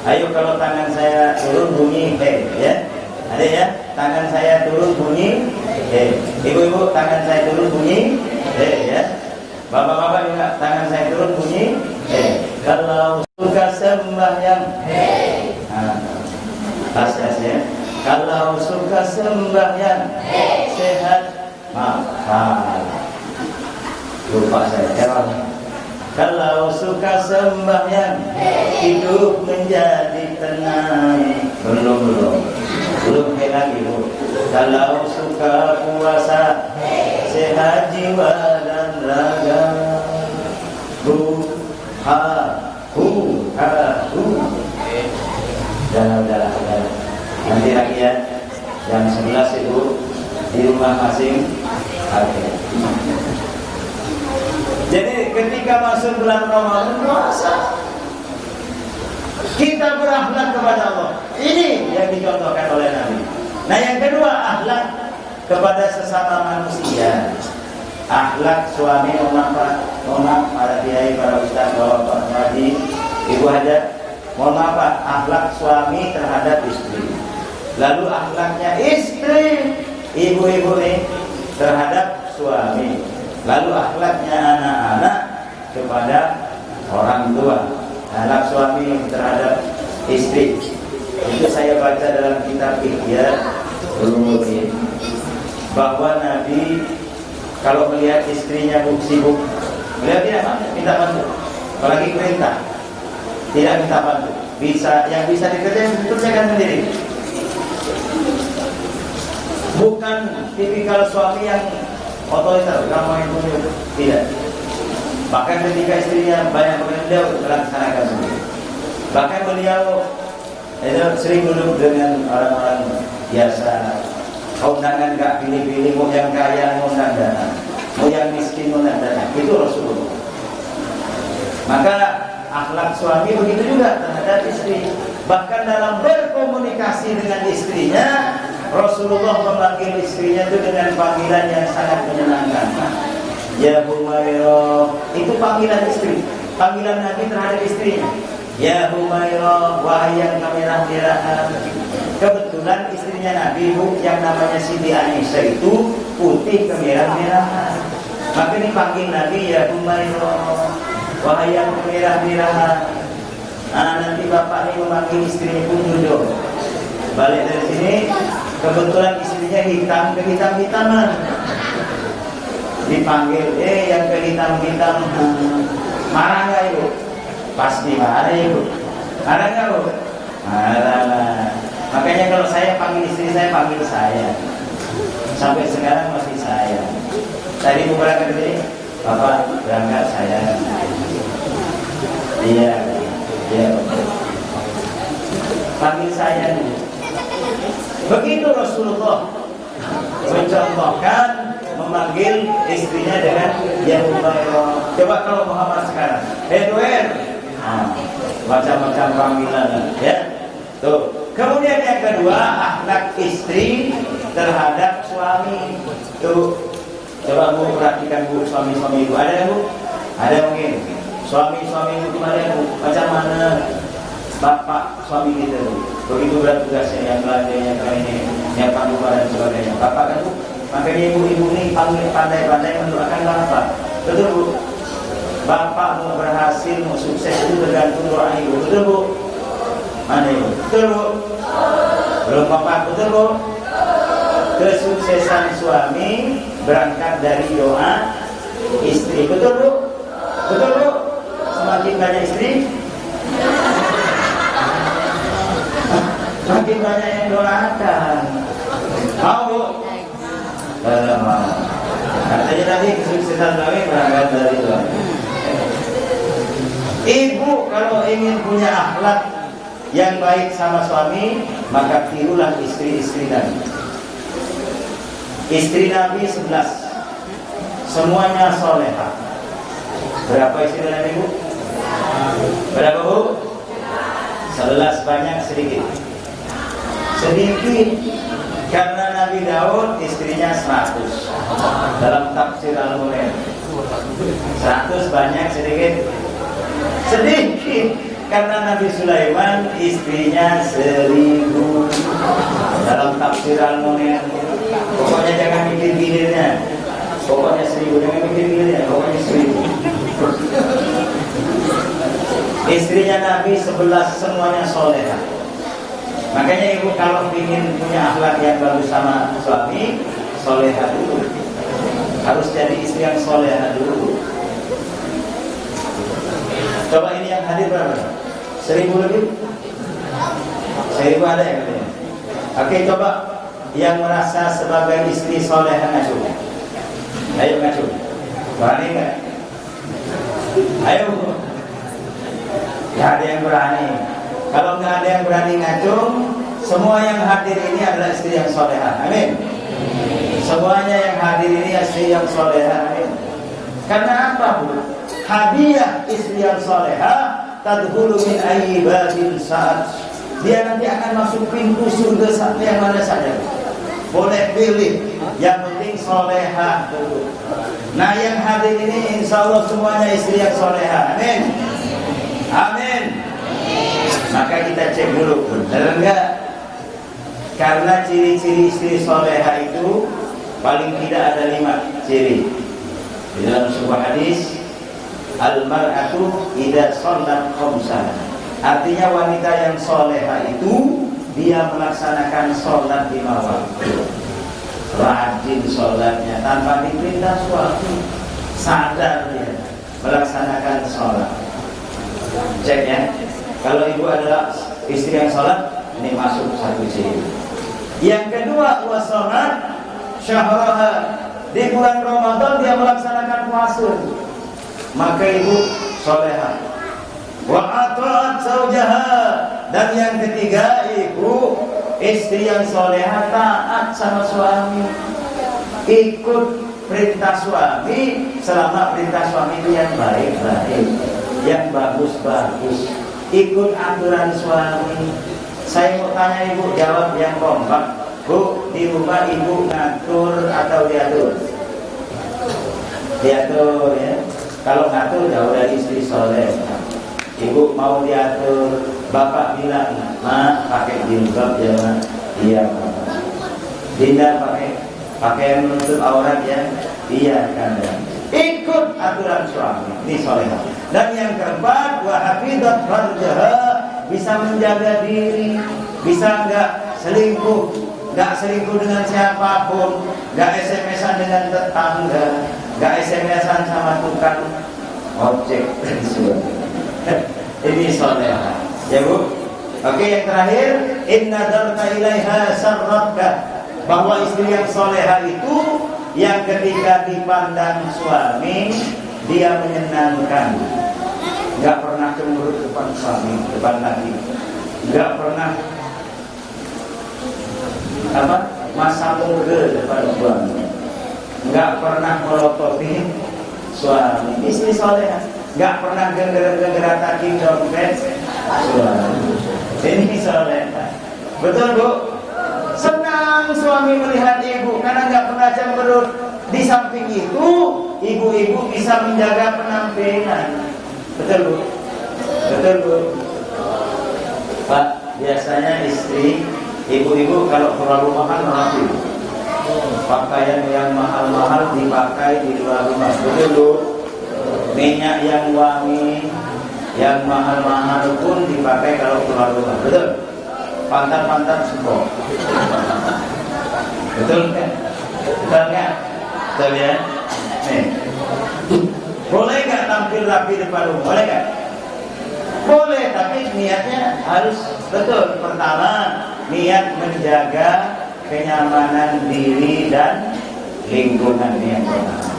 Ayo kalau tangan saya turun bunyi he, ya. Ada ya? Tangan saya turun bunyi he. Ibu-ibu tangan saya turun bunyi he, ya. Bapak-bapak juga tangan saya turun bunyi he. Kalau suka sembahyang he. Tas ya. Kalau suka sembahyang he. Sehat makan. Lupa saya jawab. Kalau suka sembahyang hidup menjadi tenang. Belum lagi bu. Kalau suka puasa sehat jiwa dan raga. Udah. Nanti lagi ya. Jam 11 itu di rumah masing. Oke. Jadi ketika masuk bulan Ramadan puasa, kita berakhlak kepada Allah. Ini yang dicontohkan oleh Nabi. Nah yang kedua, akhlak kepada sesama manusia. Akhlak suami, mohon maaf para kiai, para ustaz, bapak, haji, ibu hajat, mohon maaf Pak, akhlak suami terhadap istri. Lalu akhlaknya istri, ibu-ibu nih terhadap suami. Lalu akhlaknya anak-anak kepada orang tua. Akhlak suami terhadap istri. Itu saya baca dalam kitab Ihya Ulumuddin bahwa Nabi kalau melihat istrinya sibuk, beliau tidak minta bantu. Apalagi perintah, tidak minta bantu. Yang bisa dikerjain kerjakan sendiri. Bukan tipikal suami yang otoriter, kamu yang punya, tidak. Bahkan ketika istrinya banyak beliau melaksanakan sendiri. Bahkan beliau sering duduk dengan orang-orang biasa. Undangan gak pilih-pilih, mau yang kaya mau undangan, mau yang miskin mau undangan. Itu Rasulullah. Maka akhlak suami begitu juga terhadap istri. Bahkan dalam berkomunikasi dengan istrinya, Rasulullah memanggil istrinya itu dengan panggilan yang sangat menyenangkan. Ya Humairah, itu panggilan istri, panggilan Nabi terhadap istrinya. Ya Humairah, wahai yang kemerah-merahan. Kebetulan istrinya Nabi yang namanya Siti Aisyah itu putih kemerah-merahan. Maka ini panggil Nabi ya Humairah, wahai yang kemerah-merahan. Nanti bapak ini memanggil istrinya pun duduk. Balik dari sini, kebetulan istrinya hitam kehitam-hitaman. Dipanggil, yang kehitam-hitam, marah nggak ibu? Pasti marah ibu. Marah nggak bu? Marah lah. Makanya kalau saya panggil istri saya, panggil saya. Sampai sekarang masih saya. Tadi beberapa kali, bapak berangkat saya. Iya. Panggil saya dulu. Begitu Rasulullah mencontohkan memanggil istrinya dengan ya Humairah. Coba kalau Muhammad sekarang, Edwin, macam-macam panggilan, ya. Tuh. Kemudian yang kedua, akhlak istri terhadap suami. Tuh. Coba bu perhatikan bu, suami-suami ibu ada bu? Ada mungkin. Suami-suami itu kemarin bu, macam mana bapak suami kita bu? Begitu berat tugasnya, yang belanja, yang ini, yang panggung dan sebagainya. Bapak kan bu, makanya ibu-ibu ini pandai-pandai mendoakan bapak. Betul bu? Bapak mau berhasil, mau sukses itu tergantung doa ibu. Betul bu? Mana ibu? Betul bu? Belum bapak, betul bu? Kesuksesan suami berangkat dari doa istri. Betul bu? Betul bu? Semakin banyak istri, makin banyak yang doakan. Mau bu? Mau. Katanya tadi kesuksesan suami berangkat dari doa. Ibu kalau ingin punya akhlak yang baik sama suami, maka tirulah istri-istri Nabi. Istri Nabi 11, semuanya solehah. Berapa istri Nabi bu? Berapa bu? 11, banyak sedikit. Sedikit karena Nabi Daud istrinya 100 dalam tafsir Al-Mulay. 100 banyak, sedikit? Sedikit. Karena Nabi Sulaiman istrinya 1000. Dalam tafsir Al-Munir, pokoknya jangan mikir gilirnya. Pokoknya 1000, jangan mikir gilirnya. Pokoknya 1000. Istrinya Nabi 11 semuanya soleha. Makanya ibu kalau ingin punya akhlak yang bagus sama suami, soleha dulu. Harus jadi istri yang soleha dulu. Coba ini yang hadir berapa? 1000 lebih? 1000 ada ya katanya? Oke, coba yang merasa sebagai istri soleha ngacu. Ayo ngacu. Berani nggak? Ayo. Ya ada yang berani. Kalau nggak ada yang berani ngacung, semua yang hadir ini adalah istri yang soleha. Amin. Semuanya yang hadir ini istri yang soleha. Amin. Karena apa, Bu? Hadiah istri yang soleha tadkhulu min ayyibadin saat. Dia nanti akan masuk pintu surga sampai yang mana saja. Boleh pilih. Yang penting soleha dulu. Nah yang hadir ini insya Allah semuanya istri yang soleha. Amin. Amin. Maka kita cek dulu, benar enggak? Karena ciri-ciri istri soleha itu paling tidak ada 5 ciri. Di dalam sebuah hadis, al-mar'atu idza shallat khamsan. Artinya wanita yang soleha itu dia melaksanakan sholat 5 waktu. Rajin sholatnya tanpa diperintah suami, sadar dia melaksanakan sholat. Cek ya. Kalau ibu adalah istri yang sholat, ini masuk 1 ciri. Yang kedua, wasolat syahraha. Di bulan Ramadan dia melaksanakan puasa, maka ibu soleha. Wa ata'at zawjaha. Dan yang ketiga, ibu istri yang soleha taat sama suami, ikut perintah suami selama perintah suami itu yang baik-baik, yang bagus-bagus, ikut aturan suami. Saya mau tanya ibu, jawab yang kompak. Bu, di rumah ibu ngatur atau diatur? Diatur ya. Kalau ngatur jauh dari istri soleh. Ibu mau diatur, bapak bilang, ma pakai jilbab ya ma. Iya bapak. Dinda pakai menutup aurat ya. Iya kan. Ikut aturan suami. Ini soleh. Dan yang keempat, wa hafidat farjaha, bisa menjaga diri, bisa enggak selingkuh, enggak selingkuh dengan siapapun, enggak SMS-an dengan tetangga, enggak SMS-an sama tukang ojek dan sebagainya. Ini soleha, ya Bu. Oke, yang terakhir, inna darka ilaiha sarratka, bahwa istri yang soleha itu yang ketika dipandang suami dia menyenangkan, nggak pernah cemberut depan suami, depan laki, nggak pernah masa murga depan suami, nggak pernah melototin suami. Istri soleha nggak pernah geger-gegeratakin dompet suami. Ini soleha, betul Bu? Senang suami melihat ibu karena nggak pernah cemberut. Di samping itu, ibu-ibu bisa menjaga penampilan. Betul Bu? Betul Bu? Pak, biasanya istri, ibu-ibu kalau keluar rumah kan rapi, pakaian yang mahal-mahal dipakai di luar rumah. Betul Bu? Minyak yang wangi, yang mahal-mahal pun dipakai kalau keluar rumah. Betul? Pantat-pantat semua. Betul kan? Betul kan? Betul ya? Nih. Boleh gak tampil rapi depan rumah? Boleh gak? Boleh, tapi niatnya harus betul. Pertama, niat menjaga kenyamanan diri dan lingkungan yang pertama.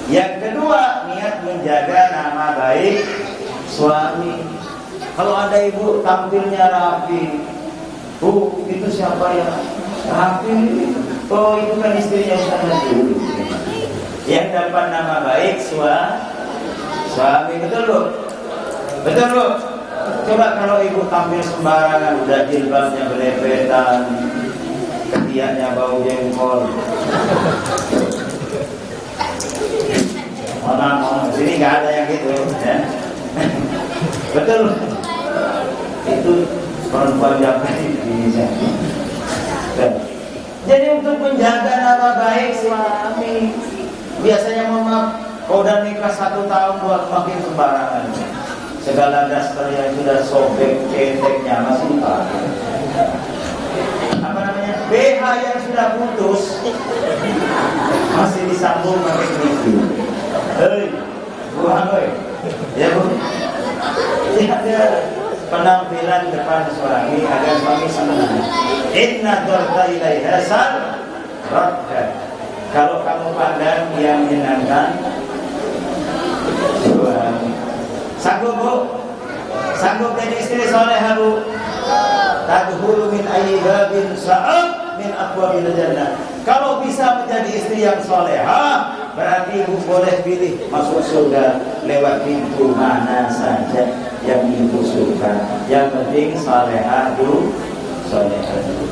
Yang kedua, niat menjaga nama baik suami. Kalau ada ibu tampilnya rapi, Bu, itu siapa yang rapi? Oh, itu kan istrinya Ustaz Najul. Yang dapat nama baik suami. Betul Bu? Betul Bu? Coba kalau ibu tampil sembarangan, udah jilbabnya belepetan, ketiaknya bau jengkol, Mohon, sini nggak ada yang gitu, ya. Betul. Itu perempuan Jawa di Indonesia. Jadi untuk menjaga nama baik suami, biasanya maaf, kalau udah nikah 1 tahun buat makin sembarangan. Segala daster yang sudah sobek ceteknya masih dipakai. Apa namanya? BH yang sudah putus masih disambung pakai klipin. Hei, buang hei. Ya bu, ada penampilan depan suami agar suami senang. Inna dorta ilaiha sarratka. Kalau kamu pandang yang menyenangkan, sanggup bu, sanggup jadi istri soleha bu. Tadkhulu min ayyi babin sa'ab min abwabil jannah. Kalau bisa menjadi istri yang soleha, berarti ibu boleh pilih masuk surga lewat pintu mana saja yang ibu suka. Yang penting soleha dulu, soleha dulu.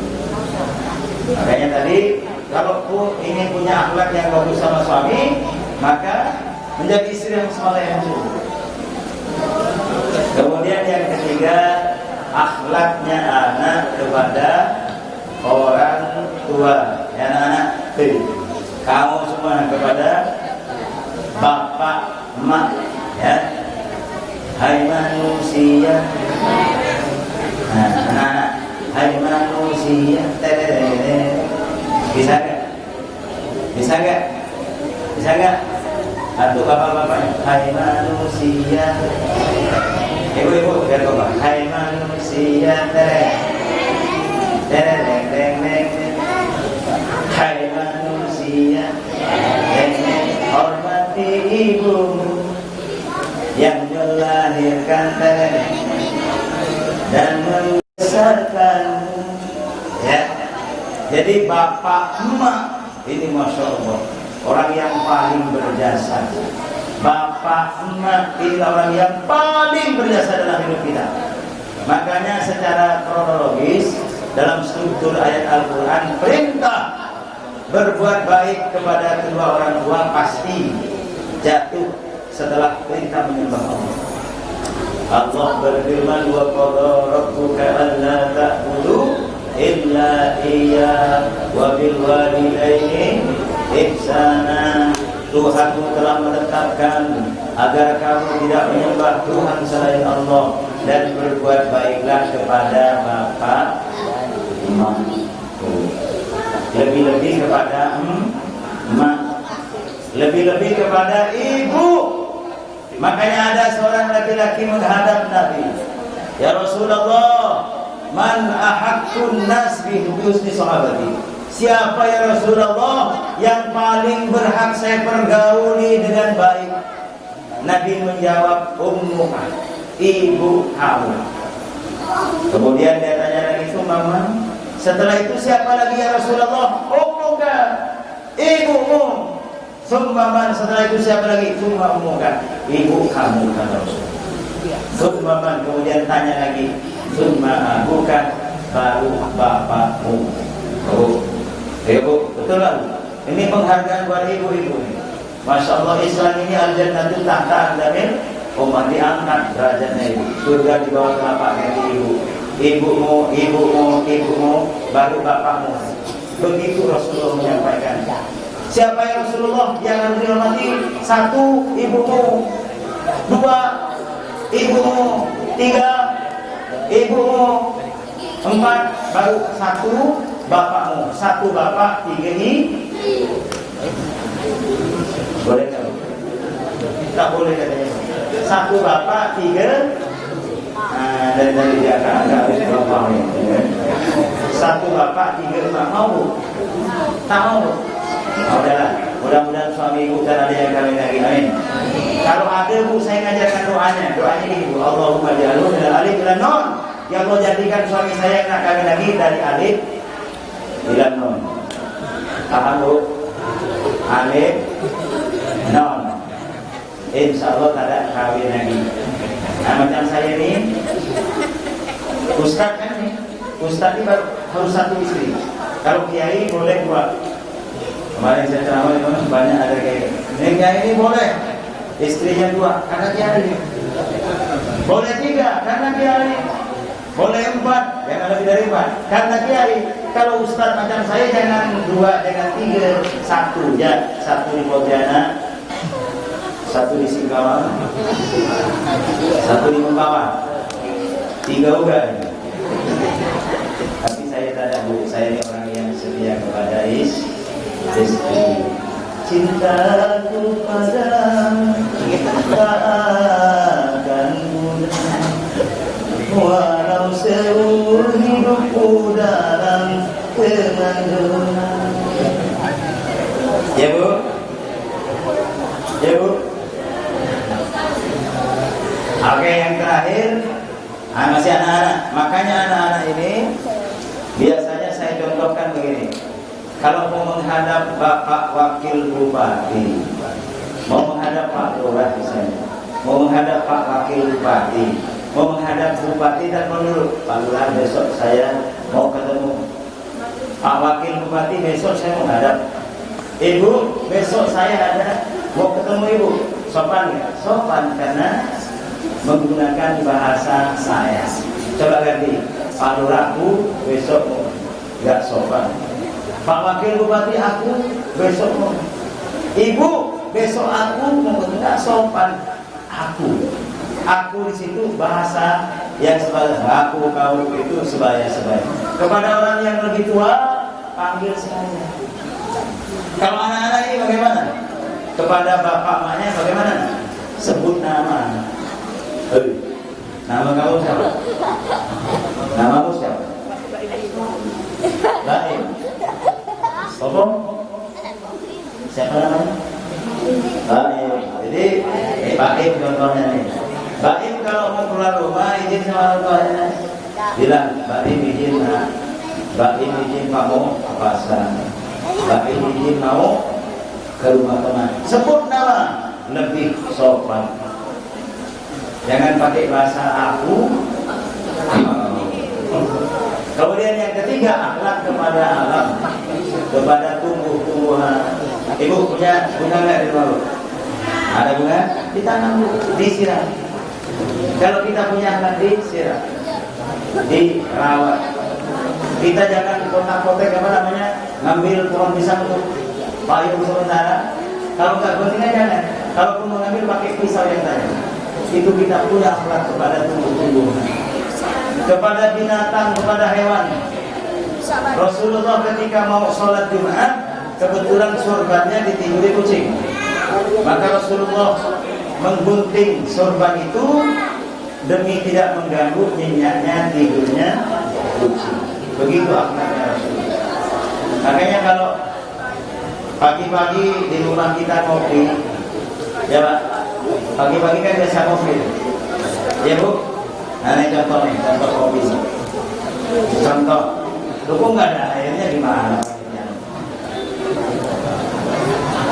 Makanya tadi, kalau ibu ingin punya akhlak yang bagus sama suami, maka menjadi istri yang soleha dulu. Kemudian yang ketiga, akhlaknya anak kepada orang tua. Ya anak-anak, kamu semua kepada bapak, emak, ya. Hai manusia. Nah, anak-anak, hai manusia. Bisa gak? Bisa gak? Bisa gak? Satu bapak-bapaknya, hai manusia. Ibu-ibu, biar bapak, hai manusia. Hai manusia, hormati ibumu yang melahirkan dan membesarkanmu. Ya, jadi bapak emak ini masya Allah orang yang paling berjasa. Bapak emak ini orang yang paling berjasa dalam hidup kita. Makanya secara kronologis dalam struktur ayat Al-Quran, perintah berbuat baik kepada kedua orang tua pasti jatuh setelah perintah menyembah Allah. Allah berfirman, wa qada rabbuka alla ta'budu illa iyyah wa bil walidaini ihsana. Tuhanmu telah menetapkan agar kamu tidak menyembah Tuhan selain Allah dan berbuat baiklah kepada bapak, emak, lebih-lebih kepada emak, lebih-lebih kepada ibu. Makanya ada seorang laki-laki menghadap Nabi, ya Rasulullah, man ahaqqun nas bi husni sahabati. Siapa ya Rasulullah yang paling berhak saya pergauli dengan baik? Nabi menjawab, ummuka, ibu kamu. Kemudian dia tanya lagi, itu mama. Setelah itu siapa lagi ya Rasulullah? Ummuka, ibumu. Summaman, setelah itu siapa lagi? Summa ummuka, ibu kamu, kata Rasulullah. Summaman, kemudian tanya lagi, summa abuka, baru bapakmu. Oh, ibu, betul lah. Ini penghargaan buat ibu-ibu. Masya Allah, Islam ini al-jannatu tahta aqdamil umat, diangkat derajatnya ibu. Surga di bawah telapak kaki ibu. Ibumu, ibumu, ibumu, baru bapakmu. Begitu Rasulullah menyampaikan. Siapa yang Rasulullah yang harus dihormati? 1, ibumu. 2, ibumu. 3, ibumu. 4, baru 1, bapakmu. 1 bapak, 3 boleh tak? Tak boleh katanya. 1 bapak, 3 dari dia agak habis bapak ya. 1 bapak, 3 emak. Mau? Tak mau? Oh, udahlah. Mudah-mudahan suami ibu dan adik yang kawin lagi. Amin. Kalau ada bu, saya ngajarkan doanya. Doanya ini bu, Allahumma ja'alhu minal alif ila nun. Ya Allah, jadikan suami saya yang nak kawin lagi dari alif ila nun. Paham bu? Alif nun. Insya Allah tak ada kawin lagi. Nah, macam saya ini Ustaz kan nih, Ustaz ini harus 1 istri. Kalau kiai boleh 2. Kemarin saya ceramah itu banyak ada kayak ini, kiai ini boleh istrinya 2 karena kiai. Boleh 3 karena kiai. Boleh 4, jangan lebih dari 4 karena kiai. Kalau ustaz macam saya jangan 2, jangan 3, 1 ya, 1 di Pontianak, 1 di Singkawang, 1 di Mempawah, 3 udah. Tapi saya tidak, Bu, saya ini orang yang setia kepada istri. Cintaku padamu tak akan mudah, walau seumur hidupku dalam kemanduan. Ya Bu, ya Bu. Oke, yang terakhir, masih anak-anak. Makanya anak-anak ini biasanya saya contohkan begini. Kalau mau menghadap Bapak Wakil Bupati, mau menghadap Pak Lurah misalnya, mau menghadap Pak Wakil Bupati, mau menghadap Bupati dan menurut Pak Lurah besok saya mau ketemu Pak Wakil Bupati, besok saya menghadap Ibu, besok saya ada mau ketemu Ibu. Sopan nggak? Sopan karena menggunakan bahasa saya. Coba ganti, Pak Lurahku besok nggak sopan. Pak Wakil Bupati aku besok mau. Ibu besok aku mau, nggak sopan. Aku di situ bahasa yang sebaya. Aku kau itu sebaya. Kepada orang yang lebih tua panggil saya. Kalau anak-anak ini bagaimana? Kepada bapak maknya bagaimana? Sebut nama. Nama kamu siapa? Namamu siapa? Baim. Apa? Siapa namanya? Baim. Jadi Baim contohnya nih. Baim kalau mau keluar rumah izin sama orang tuanya. Bilang Baim izin nak. Baim izin mau ke pasar. Baim izin mau ke rumah teman. Sebut nama lebih sopan. Jangan pakai bahasa aku. Kemudian yang ketiga, akhlak kepada alam, kepada tumbuh-tumbuhan. Ibu punya bunga nggak di rumah? Ada bunga? Ditanam, disiram. Kalau kita punya akhlak, disiram, dirawat. Kita jangan kotak-kotak apa namanya, ngambil pohon pisang untuk payung sementara. Kalau nggak pentingnya jangan. Kalau pun mengambil pakai pisau yang tajam. Itu kita punya akhlak kepada tumbuh-tumbuhan, kepada binatang, kepada hewan. Rasulullah ketika mau sholat Jumat, kebetulan sorbannya ditiduri kucing. Maka Rasulullah menggunting sorban itu demi tidak mengganggu nyenyaknya tidurnya kucing. Begitu akhlaknya Rasulullah. Makanya kalau pagi-pagi di rumah kita ngopi, ya Pak, pagi-pagi kan biasa ngopi, ya Bu. Nah ini contoh kopi. Contoh, lu kok nggak ada airnya gimana?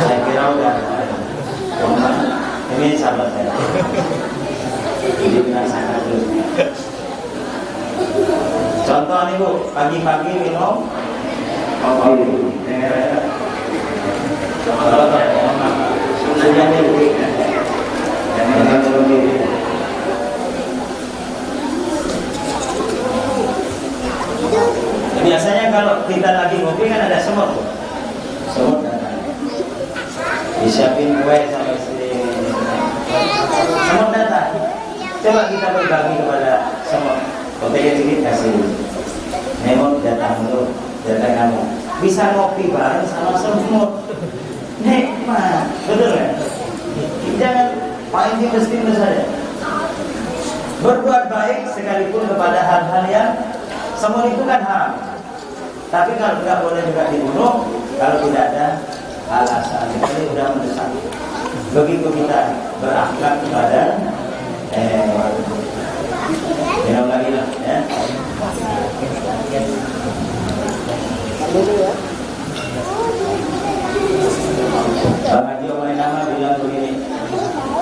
Saya kira udah. Ini sahabat saya. Ini benar sangat dulu. Contoh nih Bu, pagi-pagi minum kopi. Sudah nih, jangan terlalu. Biasanya kalau kita lagi ngopi kan ada semut. Semut datang. Disiapin kue sama istri. Semut datang. Coba kita berbagi kepada semut. Kopinya sedikit kasih. Semut datang dulu, datang kamu. Bisa ngopi bareng sama semut. Nikmat, betul kan? Jangan main mesti saja. Berbuat baik sekalipun kepada hal-hal yang semut itu kan haram. Tapi kalau tidak boleh juga dibunuh kalau tidak ada alasan. Ini sudah mendesak. Begitu kita berakhlak kepada minum lagi lah ya. Bang Haji Omar Nama bilang begini,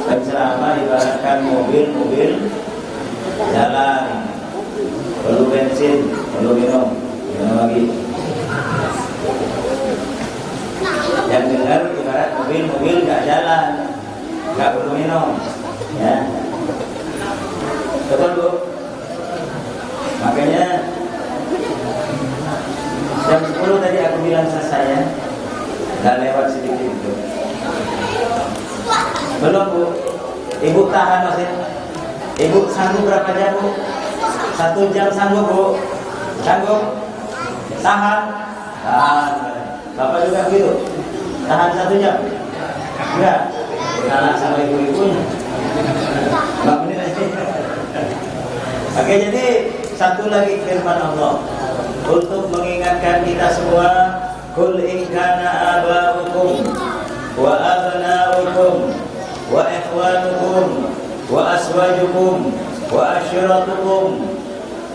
penceramah ibaratkan mobil jalan, perlu bensin, perlu minum lagi. Yang dengar ibarat mobil nggak jalan, nggak perlu minum, ya. Betul Bu? Makanya jam 10 tadi aku bilang selesai ya, nggak lewat sedikit itu. Belum Bu? Ibu tahan masih? Ibu sanggup berapa jam Bu? 1 jam sanggup Bu? Sanggup? Tahan? Tahan. Bapak juga begitu? Tahan 1 jam? Enggak? Anak sama ibu-ibunya. Oke, jadi satu lagi firman Allah untuk mengingatkan kita semua, Qul in kana aba'ukum wa abna'ukum wa ikhwanukum wa aswajukum wa ashiratukum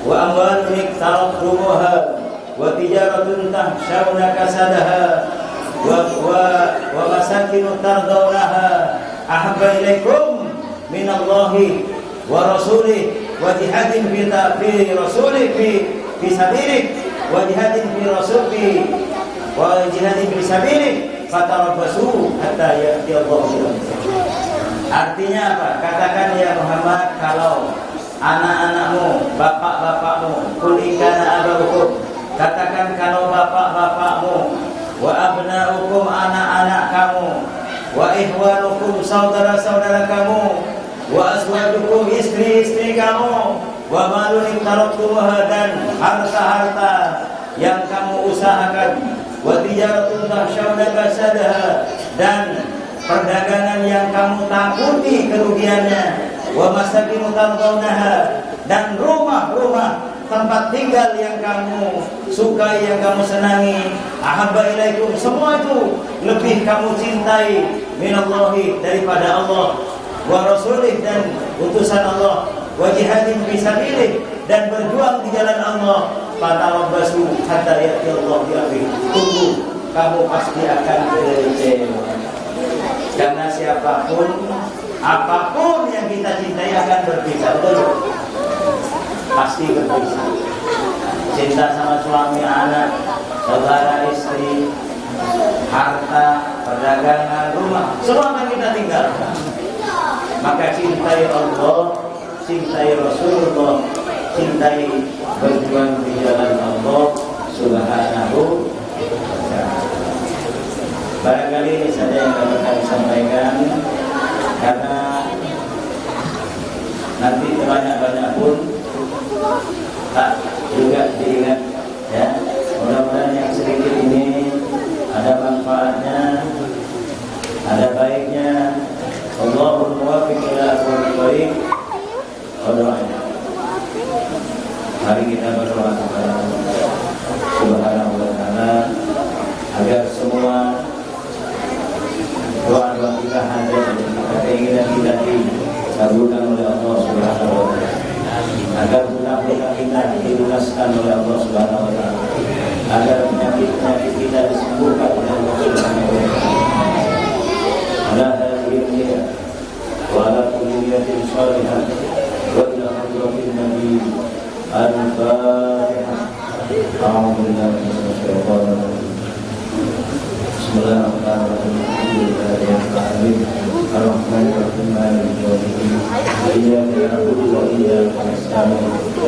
wa amwalun iqtaraftumuha wa tijaratun tahshawna kasadaha wa masakinu tardawnaha ahabba ilaikum minallahi wa rasulih wa jihadin fi rasulih fi sabilih wa jihadin fi rasulih wa jihadin fi sabilih fatarabbasu hatta ya'ti Allahu bi amrihi. Artinya apa? Katakan ya Muhammad, kalau anak-anakmu, bapak-bapakmu, qul in kana aba'ukum, katakan kalau bapak-bapakmu, wa abna'ukum, anak-anak kamu, wa ihwanukum, saudara-saudara kamu, wa azwajukum, istri-istri kamu, wa malun iqtaraftumuha, dan harta-harta yang kamu usahakan, wa tijaratun tahshawna kasadaha, dan perdagangan yang kamu takuti kerugiannya, wa masakinu tardawnaha, dan rumah-rumah tempat tinggal yang kamu sukai, yang kamu senangi, ahabba ilaikum, semua itu lebih kamu cintai minallahi, daripada Allah, wa rasulih, dan utusan Allah, wa jihadin fi sabilih, dan berjuang di jalan Allah, fatarabbasu hatta ya'ti Allah bi amrihi. Tunggu, kamu pasti akan kecewa. Karena siapapun, apapun yang kita cintai akan berpisah, betul? Pasti berpisah. Cinta sama suami, anak, saudara, istri, harta, perdagangan, rumah, semua akan kita tinggalkan. Maka cintai Allah, cintai Rasulullah, cintai berjuang di jalan Allah Subhanahu wa ta'ala. Barangkali ini saja yang dapat kami sampaikan, karena nanti banyak-banyak pun tak juga diingat, ya. Mudah-mudahan yang sedikit ini ada manfaatnya, ada baiknya. Allahumma muwaffiq ila aqwamit thoriq. Mari kita berdoa kepada Allah Subhanahu wa ta'ala agar semua doa-doa kita, hajat dan keinginan kita dikabulkan oleh Allah Subhanahu wa ta'ala, agar hutang-hutang kita dilunaskan oleh Allah Subhanahu wa ta'ala, agar penyakit-penyakit kita disembuhkan oleh Allah Subhanahu wa ta'ala. Ala hadhihi wa ala kulli niyatin shalihah wa ila hadratin nabi al-fatihah. A'udzu billahi minasy syaithanir rajim. Bismillahirrahmanirrahim. Ar-Rahmanir-Rahim. Maliki yaumiddin. Iyyaka na'budu wa iyyaka nasta'in.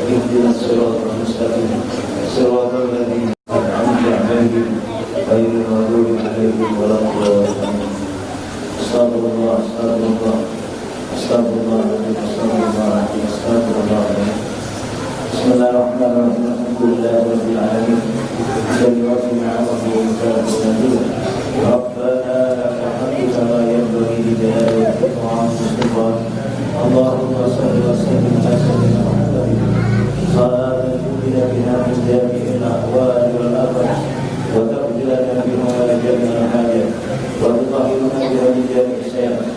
Ihdinas siratal mustaqim. Siratal ladzina an'amta 'alaihim ghairil maghdubi 'alaihim waladdallin. Astagfirullah, astagfirullah, astagfirullah, astagfirullah, astagfirullah. Bismillahirrahmanirrahim. Alhamdulillahirabbil alamin. Sallallahu alaihi wa sallam. ربنا لك الحمد كما ينبغي لجلال وجهك وعظيم سلطانك. اللهم صل وسلم على سيدنا محمد صلاة تؤمن بها من جميع الاحوال والافات، وتغفر لنا بها جميع الحاجات، وتطهرنا بها من جميع السيئات،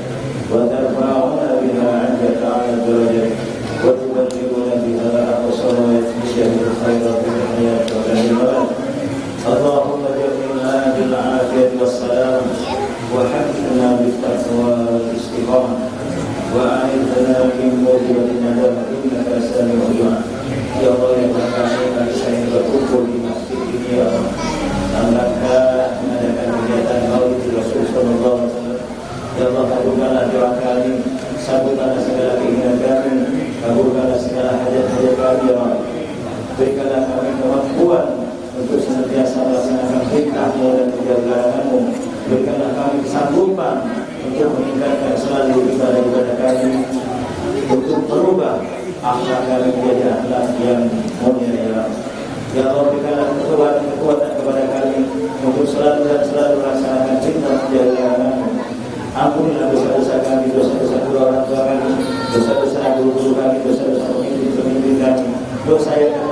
وترفعنا بها عندك اعلى الدرجات، وتبلغنا بها اقصى ما يكفي من الخيرات في الحياه وفي الممات. اللهم جمعنا بالعافية والسلام، وحفظنا بالتقوى والاستقامة، وأعذنا من موجبة الندامة، إنك سميع الدعاء. يا الله يا Rabbi, saya berkumpul di masjid ini, ya Allah, mengadakan kegiatan Maulid Rasul sallallahu alaihi wasallam. Ya Allah, kabulkanlah doa ibadah kami, untuk merubah akhlak kami menjadi akhlak yang mulia ya Allah. Ya Allah, berikanlah kekuatan kepada kami untuk selalu melaksanakan perintah menjaga agama. Ampunilah dosa-dosa kami, dosa-dosa kedua orang tua kami, dosa-dosa guru-guru kami, dosa-dosa pemimpin kami, dosa yang